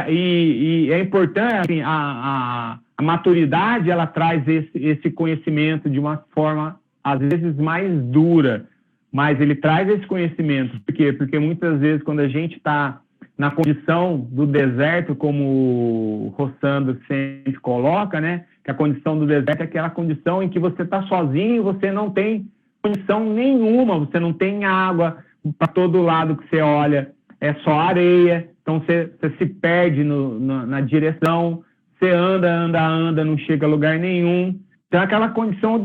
é importante, assim, a maturidade, ela traz esse conhecimento de uma forma, às vezes, mais dura, mas ele traz esse conhecimento. Por quê? Porque muitas vezes, quando a gente está na condição do deserto, como o Rossandro sempre coloca, né? Que a condição do deserto é aquela condição em que você está sozinho, você não tem condição nenhuma, você não tem água, para todo lado que você olha é só areia, então você se perde na direção, você anda, não chega a lugar nenhum. Então, aquela condição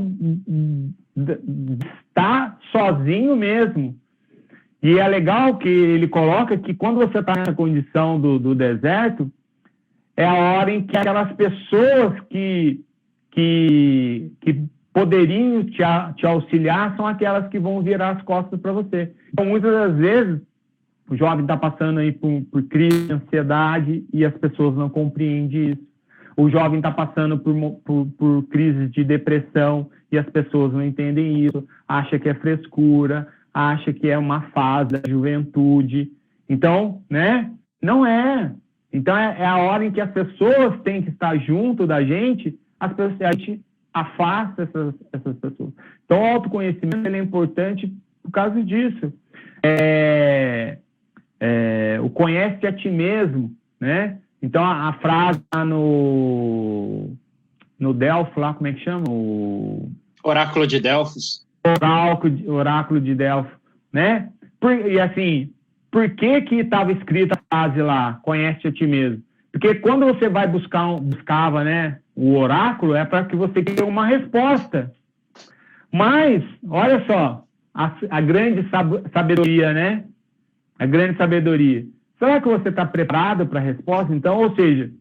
de estar sozinho mesmo. E é legal que ele coloca que quando você está nessa condição do deserto, é a hora em que aquelas pessoas que poderiam te auxiliar são aquelas que vão virar as costas para você. Então, muitas das vezes, o jovem está passando aí por crise de ansiedade e as pessoas não compreendem isso. O jovem está passando por crise de depressão e as pessoas não entendem isso, acha que é frescura, acha que é uma fase da juventude. Então, né? Não é. Então, é a hora em que as pessoas têm que estar junto da gente, a gente afasta essas pessoas. Então, o autoconhecimento ele é importante por causa disso. O conhece a ti mesmo, né? Então, a frase lá no Delfos, lá, como é que chama? O Oráculo de Delfos. Oráculo de Delfos, né? E assim, por que estava escrita a frase lá, conhece a ti mesmo? Porque quando você vai buscava, né, o oráculo, é para que você tenha uma resposta. Mas, olha só, a grande sabedoria, né? A grande sabedoria. Será que você está preparado para a resposta? Então, ou seja,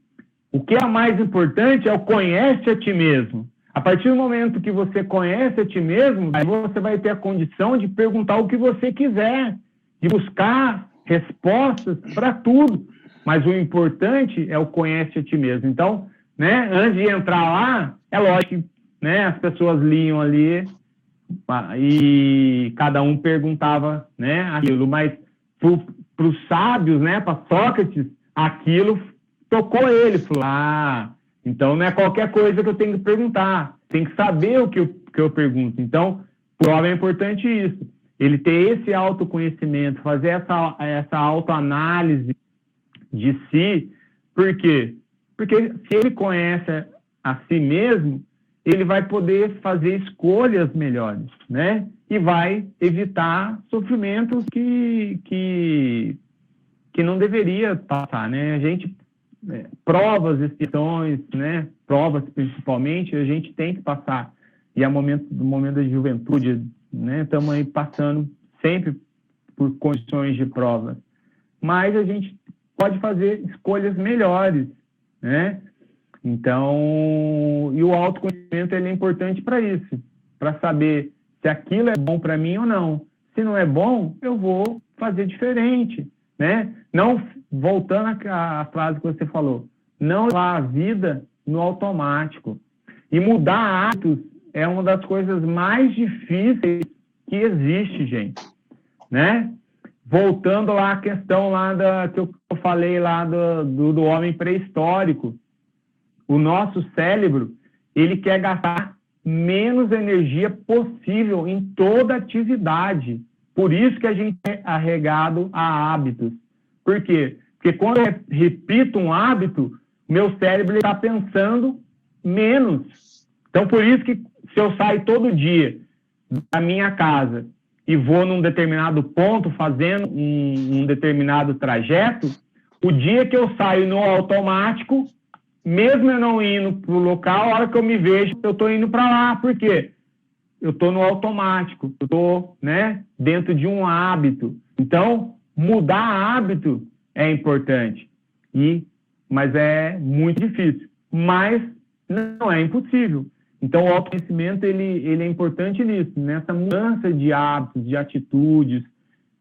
o que é mais importante é o conhece a ti mesmo. A partir do momento que você conhece a ti mesmo, aí você vai ter a condição de perguntar o que você quiser, de buscar respostas para tudo. Mas o importante é o conhece a ti mesmo. Então, né, antes de entrar lá, é lógico que, né, as pessoas liam ali e cada um perguntava, né, aquilo. Mas para os sábios, né, para Sócrates, aquilo tocou ele. Falou, então não é qualquer coisa que eu tenho que perguntar. Tem que saber o que eu pergunto. Então, para o homem é importante isso. Ele ter esse autoconhecimento, fazer essa autoanálise de si. Por quê? Porque se ele conhece a si mesmo, ele vai poder fazer escolhas melhores, né? E vai evitar sofrimentos que não deveria passar, né? A gente, provas, expiações, né? Provas principalmente, a gente tem que passar. E é no momento da juventude, né? Estamos aí passando sempre por condições de prova. Mas a gente pode fazer escolhas melhores, né? Então, e o autoconhecimento ele é importante para isso, para saber se aquilo é bom para mim ou não. Se não é bom, eu vou fazer diferente, né? Não, voltando à frase que você falou, não levar a vida no automático. E mudar hábitos é uma das coisas mais difíceis que existe, gente, né? Voltando lá à questão lá que eu falei lá do homem pré-histórico, o nosso cérebro, ele quer gastar menos energia possível em toda atividade. Por isso que a gente é arregado a hábitos. Por quê? Porque quando eu repito um hábito, meu cérebro está pensando menos. Então, por isso que se eu saio todo dia da minha casa e vou num determinado ponto, fazendo um determinado trajeto, o dia que eu saio no automático, mesmo eu não indo para o local, a hora que eu me vejo, eu estou indo para lá. Por quê? Eu estou no automático, eu estou, né, dentro de um hábito. Então, mudar hábito é importante, mas é muito difícil. Mas não é impossível. Então, o autoconhecimento, ele é importante nisso, nessa mudança de hábitos, de atitudes,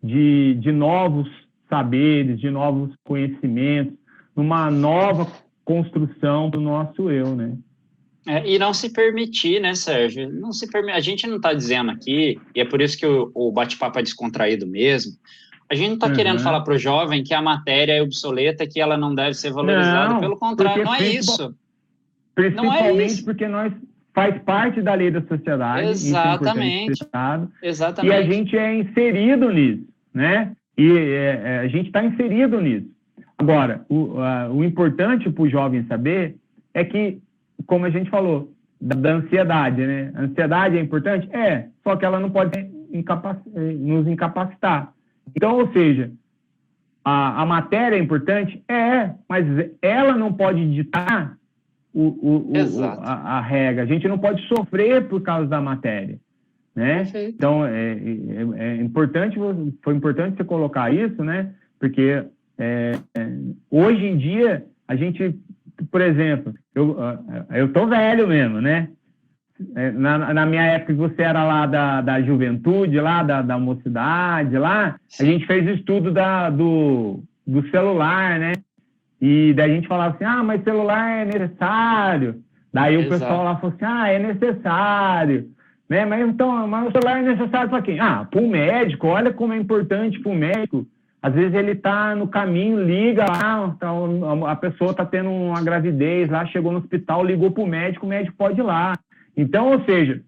de novos saberes, de novos conhecimentos, numa nova construção do nosso eu, né? E não se permitir, né, Sérgio? Não se permitir. A gente não está dizendo aqui, e é por isso que o bate-papo é descontraído mesmo, a gente não está querendo falar para o jovem que a matéria é obsoleta, que ela não deve ser valorizada. Pelo contrário, não é isso. Principalmente porque nós faz parte da lei da sociedade. Exatamente. Isso é importante. Exatamente. E a gente é inserido nisso, né? E a gente está inserido nisso. Agora, o importante para o jovem saber é que, como a gente falou, da ansiedade, né? A ansiedade é importante? Só que ela não pode nos incapacitar. Então, ou seja, a matéria é importante? Mas ela não pode ditar a regra. A gente não pode sofrer por causa da matéria, né? Perfeito. Então, foi importante você colocar isso, né? Porque hoje em dia, a gente, por exemplo, eu tô velho mesmo, né? Na minha época, você era lá da juventude, lá da mocidade, lá, sim, a gente fez o estudo do celular, né? E daí a gente falava assim, mas celular é necessário. Daí o pessoal lá falou assim, é necessário. Né? Mas o celular é necessário para quem? Para o médico, olha como é importante para o médico. Às vezes ele está no caminho, liga lá, a pessoa está tendo uma gravidez lá, chegou no hospital, ligou para o médico pode ir lá. Então, ou seja,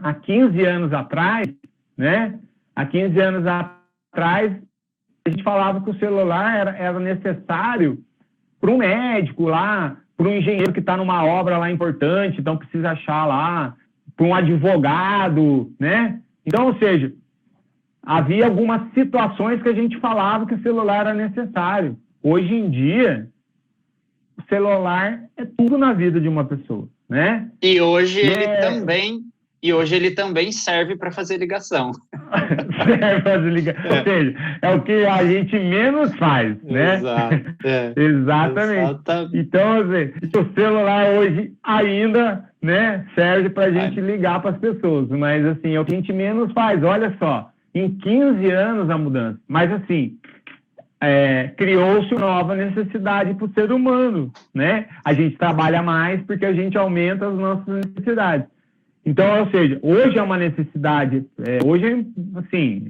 há 15 anos atrás, né? Há 15 anos atrás, a gente falava que o celular era necessário para um médico lá, para um engenheiro que está numa obra lá importante, então precisa achar lá, para um advogado, né? Então, ou seja, havia algumas situações que a gente falava que o celular era necessário. Hoje em dia, o celular é tudo na vida de uma pessoa, né? E hoje ele também serve para fazer ligação. Serve para fazer ligação. Ou seja, é o que a gente menos faz, né? Exato. Exatamente. Então, o celular hoje ainda, né, serve para a gente ligar para as pessoas, mas assim, é o que a gente menos faz. Olha só, em 15 anos a mudança. Mas assim, criou-se uma nova necessidade para o ser humano, né? A gente trabalha mais porque a gente aumenta as nossas necessidades. Então, ou seja, hoje é uma necessidade, hoje, assim,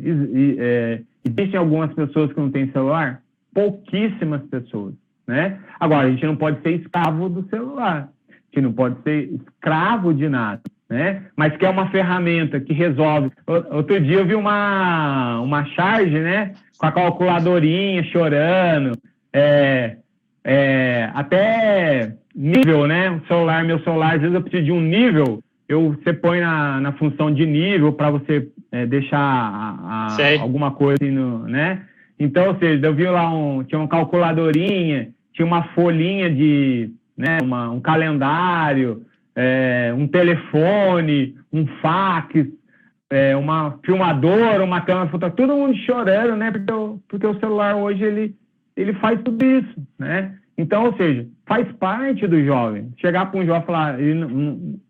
existem algumas pessoas que não têm celular, pouquíssimas pessoas, né? Agora, a gente não pode ser escravo do celular, a gente não pode ser escravo de nada, né? Mas que é uma ferramenta que resolve. Outro dia eu vi uma charge, né? Com a calculadorinha chorando, até nível, né? Meu celular, às vezes eu preciso de um nível, você põe na função de nível para você deixar alguma coisa, assim, né? Então, ou seja, eu vi lá, tinha uma calculadorinha, tinha uma folhinha né, um calendário, um telefone, um fax, uma filmadora, uma câmera fotográfica, todo mundo chorando, né? Porque o celular hoje, ele faz tudo isso, né? Então, ou seja, faz parte do jovem. Chegar para um jovem e falar,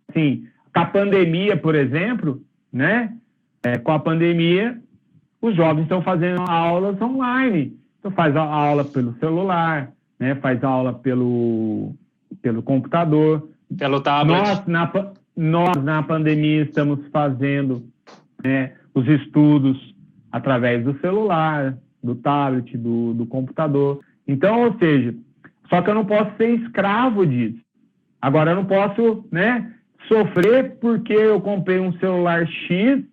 assim, com a pandemia, por exemplo, né? Com a pandemia, os jovens estão fazendo aulas online. Então, faz a aula pelo celular, né? Faz a aula pelo computador. Pelo tablet. Nós, na pandemia, estamos fazendo, né, os estudos através do celular, do tablet, do computador. Então, ou seja, só que eu não posso ser escravo disso. Agora, eu não posso, né, sofrer porque eu comprei um celular X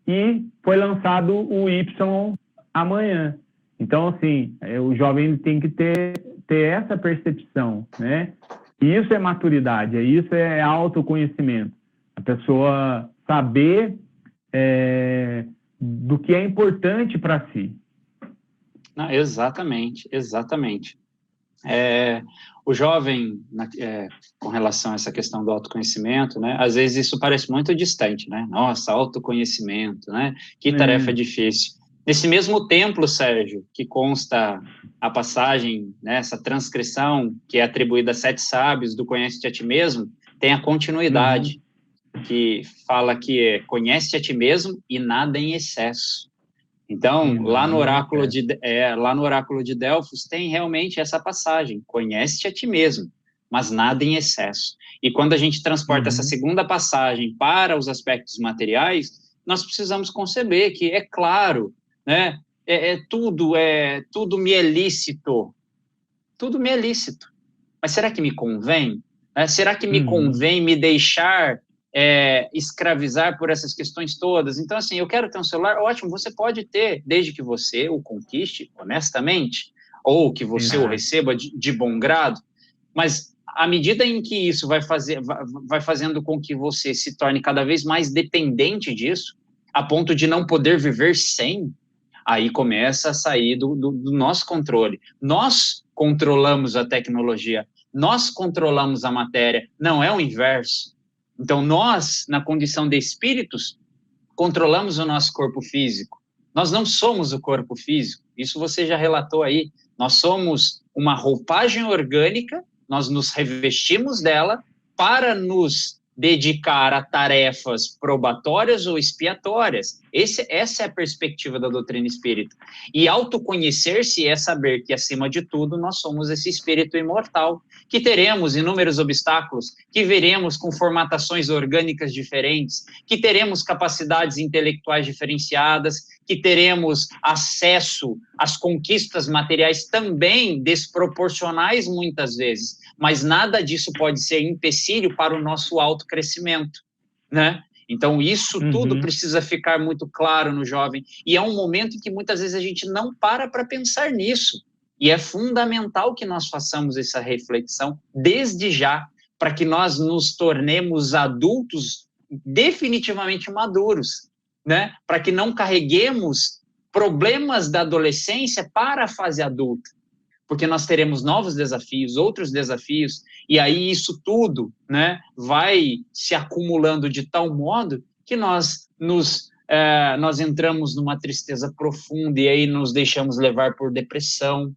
e foi lançado o Y amanhã. Então, assim, o jovem tem que ter essa percepção, né? E isso é maturidade, isso é autoconhecimento. A pessoa saber do que é importante para si. Não, exatamente. O jovem, com relação a essa questão do autoconhecimento, né, às vezes isso parece muito distante, né? Nossa, autoconhecimento, né? Que tarefa difícil. Nesse mesmo templo, Sérgio, que consta a passagem, né, essa transcrição que é atribuída a 7 sábios do Conhece-te a ti mesmo, tem a continuidade, que fala que conhece a ti mesmo e nada em excesso. Então, lá no oráculo de Delfos tem realmente essa passagem, conhece a ti mesmo, mas nada em excesso. E quando a gente transporta essa segunda passagem para os aspectos materiais, nós precisamos conceber que, é claro, né, tudo me é lícito, tudo me é lícito, mas será que me convém? Será que me convém me deixar escravizar por essas questões todas? Então, assim, eu quero ter um celular, ótimo, você pode ter, desde que você o conquiste honestamente, ou que você o receba de bom grado, mas à medida em que isso vai fazendo com que você se torne cada vez mais dependente disso, a ponto de não poder viver sem, aí começa a sair do nosso controle. Nós controlamos a tecnologia, nós controlamos a matéria, não é o inverso. Então, nós, na condição de espíritos, controlamos o nosso corpo físico. Nós não somos o corpo físico, isso você já relatou aí. Nós somos uma roupagem orgânica, nós nos revestimos dela para nos dedicar a tarefas probatórias ou expiatórias. Essa é a perspectiva da doutrina espírita. E autoconhecer-se é saber que, acima de tudo, nós somos esse espírito imortal, que teremos inúmeros obstáculos, que veremos com formatações orgânicas diferentes, que teremos capacidades intelectuais diferenciadas, que teremos acesso às conquistas materiais também desproporcionais muitas vezes, mas nada disso pode ser empecilho para o nosso autocrescimento, né? Então, isso tudo precisa ficar muito claro no jovem, e é um momento em que muitas vezes a gente não para pensar nisso, e é fundamental que nós façamos essa reflexão desde já, para que nós nos tornemos adultos definitivamente maduros, né? Para que não carreguemos problemas da adolescência para a fase adulta, porque nós teremos novos desafios, outros desafios, e aí isso tudo, né, vai se acumulando de tal modo que nós entramos numa tristeza profunda e aí nos deixamos levar por depressão,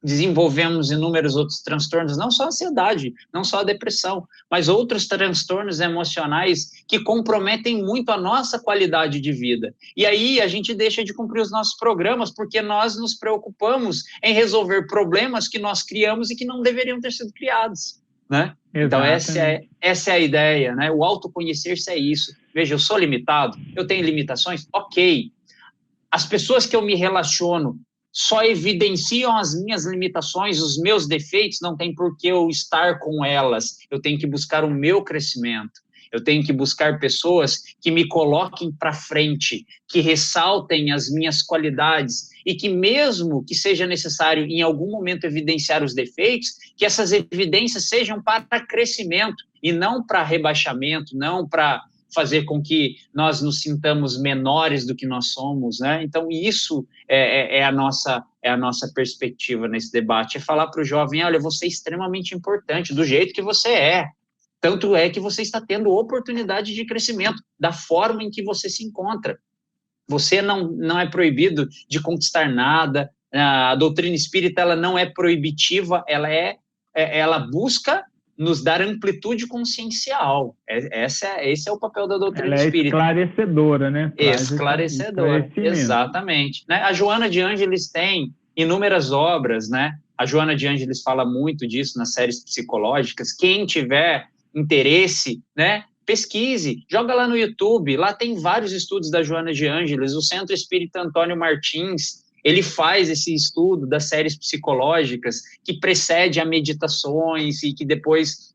desenvolvemos inúmeros outros transtornos, não só a ansiedade, não só a depressão, mas outros transtornos emocionais que comprometem muito a nossa qualidade de vida. E aí a gente deixa de cumprir os nossos programas, porque nós nos preocupamos em resolver problemas que nós criamos e que não deveriam ter sido criados, né? Então essa é a ideia, né? O autoconhecer-se é isso. Veja, eu sou limitado, eu tenho limitações, ok. As pessoas que eu me relaciono só evidenciam as minhas limitações, os meus defeitos, não tem por que eu estar com elas. Eu tenho que buscar o meu crescimento. Eu tenho que buscar pessoas que me coloquem para frente, que ressaltem as minhas qualidades e que, mesmo que seja necessário em algum momento evidenciar os defeitos, que essas evidências sejam para crescimento e não para rebaixamento, não para fazer com que nós nos sintamos menores do que nós somos, né? Então, isso é a nossa perspectiva nesse debate, é falar para o jovem, olha, você é extremamente importante, do jeito que você é, tanto é que você está tendo oportunidade de crescimento, da forma em que você se encontra. Você não é proibido de conquistar nada, a doutrina espírita ela não é proibitiva, ela busca nos dar amplitude consciencial. Esse é o papel da doutrina espírita. Ela é esclarecedora, né? Esclarecedora, exatamente. Né? A Joana de Ângeles tem inúmeras obras, né? A Joana de Ângeles fala muito disso nas séries psicológicas. Quem tiver interesse, né? Pesquise, joga lá no YouTube, lá tem vários estudos da Joana de Ângeles, o Centro Espírita Antônio Martins, ele faz esse estudo das séries psicológicas que precede a meditações e que depois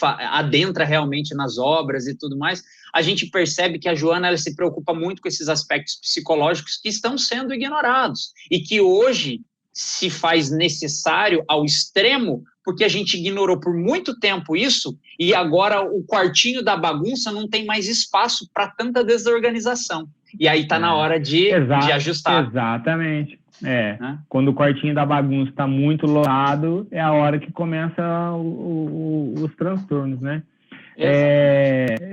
adentra realmente nas obras e tudo mais. A gente percebe que a Joana ela se preocupa muito com esses aspectos psicológicos que estão sendo ignorados e que hoje se faz necessário ao extremo porque a gente ignorou por muito tempo isso e agora o quartinho da bagunça não tem mais espaço para tanta desorganização. E aí está na hora de ajustar. Exatamente. Quando o quartinho da bagunça está muito lotado, é a hora que começa os transtornos, né?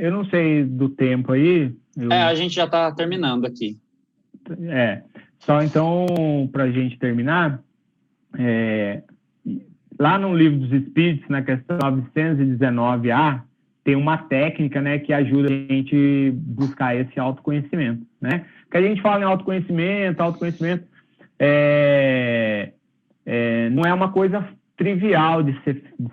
Eu não sei do tempo aí. A gente já está terminando aqui. Só então, para a gente terminar, lá no Livro dos Espíritos, na questão 919A, tem uma técnica, né, que ajuda a gente buscar esse autoconhecimento, né? Porque a gente fala em autoconhecimento não é uma coisa trivial de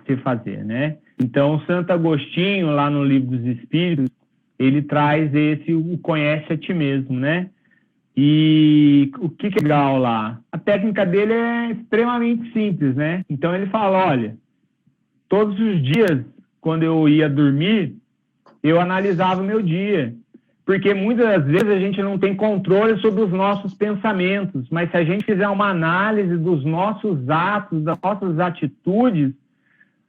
se fazer, né? Então, Santo Agostinho, lá no Livro dos Espíritos, ele traz o conhece a ti mesmo, né? E o que é legal lá? A técnica dele é extremamente simples, né? Então, ele fala, olha, todos os dias, quando eu ia dormir, eu analisava o meu dia. Porque muitas das vezes a gente não tem controle sobre os nossos pensamentos, mas se a gente fizer uma análise dos nossos atos, das nossas atitudes,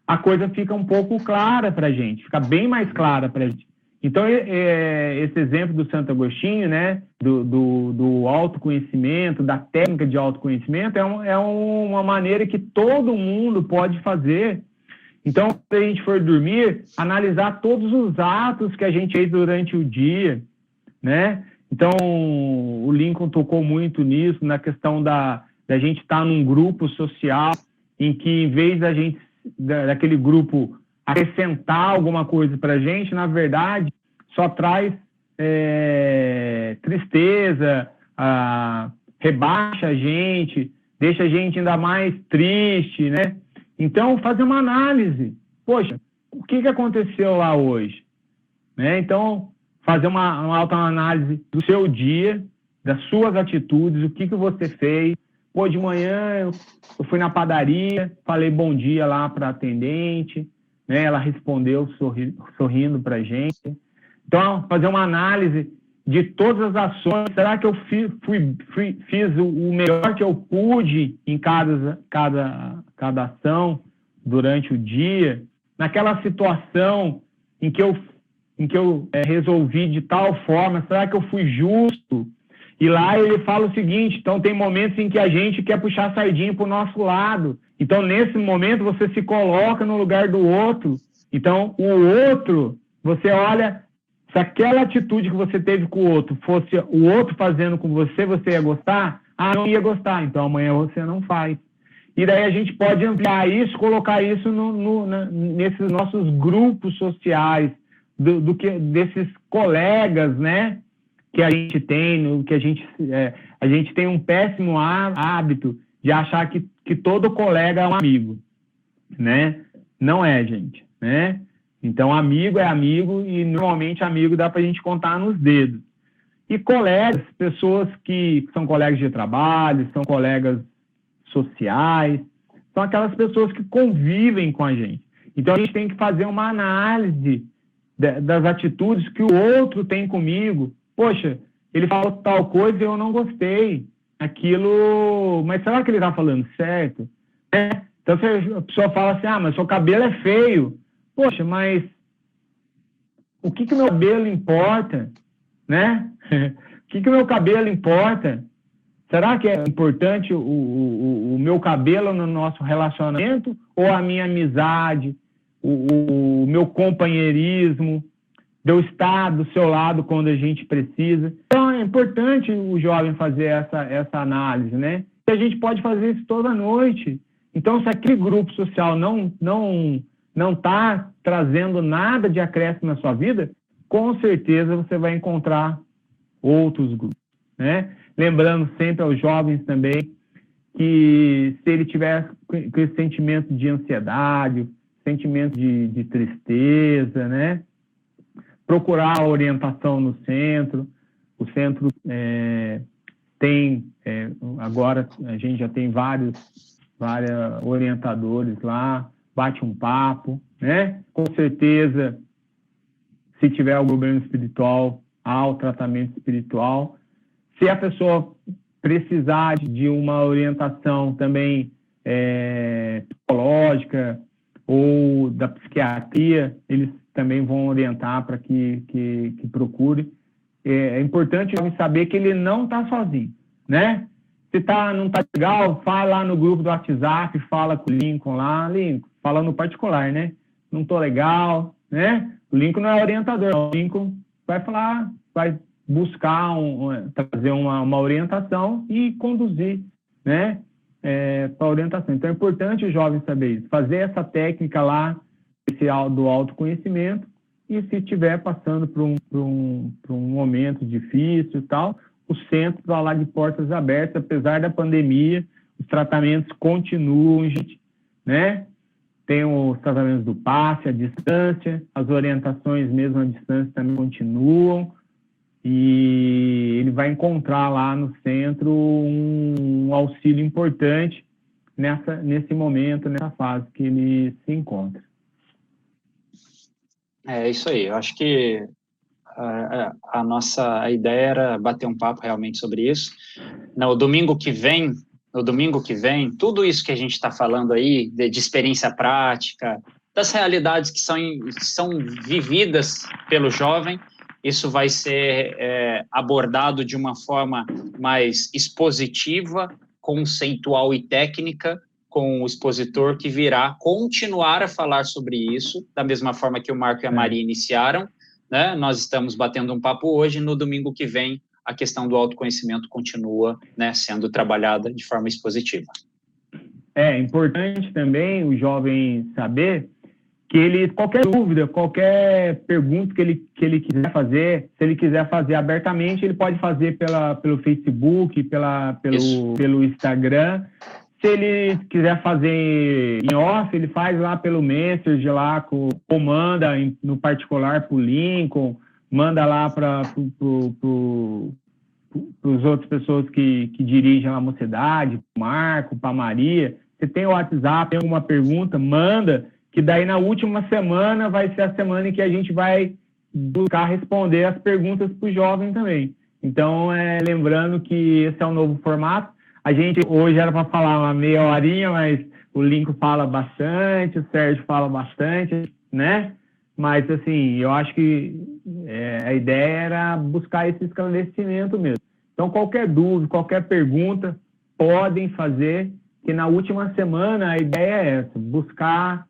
a coisa fica um pouco clara para a gente, fica bem mais clara para a gente. Então, esse exemplo do Santo Agostinho, né, do autoconhecimento, da técnica de autoconhecimento, é uma maneira que todo mundo pode fazer. Então, se a gente for dormir, analisar todos os atos que a gente fez durante o dia, né? Então, o Lincoln tocou muito nisso, na questão da gente estar num grupo social em que, em vez daquele grupo acrescentar alguma coisa para a gente, na verdade, só traz tristeza, rebaixa a gente, deixa a gente ainda mais triste, né? Então, fazer uma análise. Poxa, o que aconteceu lá hoje? Né? Então, fazer uma autoanálise do seu dia, das suas atitudes, o que você fez. Pô, de manhã eu fui na padaria, falei bom dia lá para a atendente, né? Ela respondeu sorrindo para a gente. Então, fazer uma análise de todas as ações. Será que eu fiz o melhor que eu pude em cada ação durante o dia? Naquela situação em que eu resolvi de tal forma, será que eu fui justo? E lá ele fala o seguinte, então tem momentos em que a gente quer puxar a sardinha para o nosso lado. Então, nesse momento, você se coloca no lugar do outro. Então, o outro, você olha, se aquela atitude que você teve com o outro fosse o outro fazendo com você, você ia gostar? Ah, não ia gostar, então amanhã você não faz. E daí a gente pode ampliar isso, colocar isso nesses nossos grupos sociais, desses colegas, né? Que a gente tem, que a gente tem um péssimo hábito de achar que todo colega é um amigo, né? Não é, gente, né? Então, amigo é amigo e, normalmente, amigo dá para a gente contar nos dedos. E colegas, pessoas que são colegas de trabalho, são colegas sociais, são aquelas pessoas que convivem com a gente. Então, a gente tem que fazer uma análise das atitudes que o outro tem comigo. Poxa, ele falou tal coisa e eu não gostei. Aquilo... Mas será que ele está falando certo? Então, a pessoa fala assim, mas seu cabelo é feio. Poxa, mas o que o meu cabelo importa? Né? O que o meu cabelo importa? Será que é importante o meu cabelo no nosso relacionamento? Ou a minha amizade? O meu companheirismo? De eu estar do seu lado quando a gente precisa? Então, é importante o jovem fazer essa análise, né? E a gente pode fazer isso toda noite. Então, se aquele grupo social não está trazendo nada de acréscimo na sua vida, com certeza você vai encontrar outros grupos, né? Lembrando sempre aos jovens também que se ele tiver com esse sentimento de ansiedade, sentimento de tristeza, né? Procurar a orientação no centro. O centro tem, agora a gente já tem vários orientadores lá, bate um papo, né? Com certeza, se tiver algum problema espiritual, há o tratamento espiritual. Se a pessoa precisar de uma orientação também psicológica ou da psiquiatria, eles também vão orientar para que procure. É importante saber que ele não está sozinho, né? Se não está legal, fala lá no grupo do WhatsApp, fala com o Lincoln lá. Lincoln, fala no particular, né? Não estou legal, né? O Lincoln não é orientador, o Lincoln vai falar, vai buscar, trazer uma orientação e conduzir, né? Para a orientação. Então, é importante o jovem saber isso. Fazer essa técnica lá, do autoconhecimento, e se estiver passando por um momento difícil e tal, o centro está lá de portas abertas, apesar da pandemia, os tratamentos continuam, gente, né? Tem os tratamentos do passe, a distância, as orientações mesmo à distância também continuam, e ele vai encontrar lá no centro um auxílio importante nesse momento, nessa fase que ele se encontra. É isso aí, eu acho que a nossa ideia era bater um papo realmente sobre isso. No domingo que vem, tudo isso que a gente está falando aí, de experiência prática, das realidades que são vividas pelo jovem, isso vai ser abordado de uma forma mais expositiva, conceitual e técnica, com o expositor que virá continuar a falar sobre isso, da mesma forma que o Marco e a Maria iniciaram, né? Nós estamos batendo um papo hoje, no domingo que vem, a questão do autoconhecimento continua, né, sendo trabalhada de forma expositiva. É importante também o jovem saber que qualquer dúvida, qualquer pergunta que ele quiser fazer, se ele quiser fazer abertamente, ele pode fazer pelo Facebook, pelo Instagram. Se ele quiser fazer em off, ele faz lá pelo Messenger, lá manda no particular para o Lincoln, manda lá para as outras pessoas que dirigem a mocidade, para o Marco, para a Maria. Você tem o WhatsApp, tem alguma pergunta, manda, que daí na última semana vai ser a semana em que a gente vai buscar responder as perguntas para o jovem também. Então, lembrando que esse é um novo formato. A gente hoje era para falar uma meia horinha, mas o Lincoln fala bastante, o Sérgio fala bastante, né? Mas, assim, eu acho que a ideia era buscar esse esclarecimento mesmo. Então, qualquer dúvida, qualquer pergunta, podem fazer, que na última semana a ideia é essa, buscar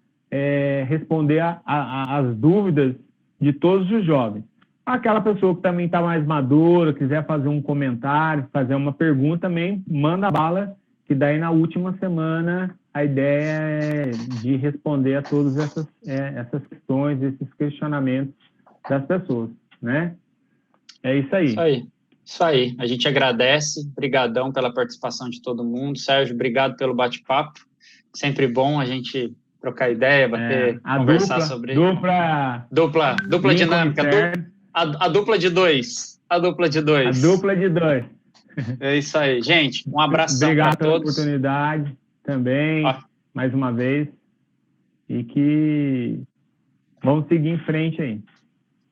responder as dúvidas de todos os jovens. Aquela pessoa que também está mais madura, quiser fazer um comentário, fazer uma pergunta, também manda bala, que daí na última semana a ideia é de responder a todas essas questões, esses questionamentos das pessoas, né? É isso aí. Isso aí. A gente agradece, brigadão pela participação de todo mundo. Sérgio, obrigado pelo bate-papo. Sempre bom a gente trocar ideia, conversar sobre... Dupla dinâmica. A dupla de dois. É isso aí. Gente, um abração para todos. Obrigado pela oportunidade também, mais uma vez. E que vamos seguir em frente aí.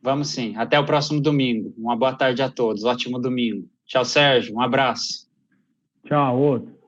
Vamos sim. Até o próximo domingo. Uma boa tarde a todos. Ótimo domingo. Tchau, Sérgio. Um abraço. Tchau, outro.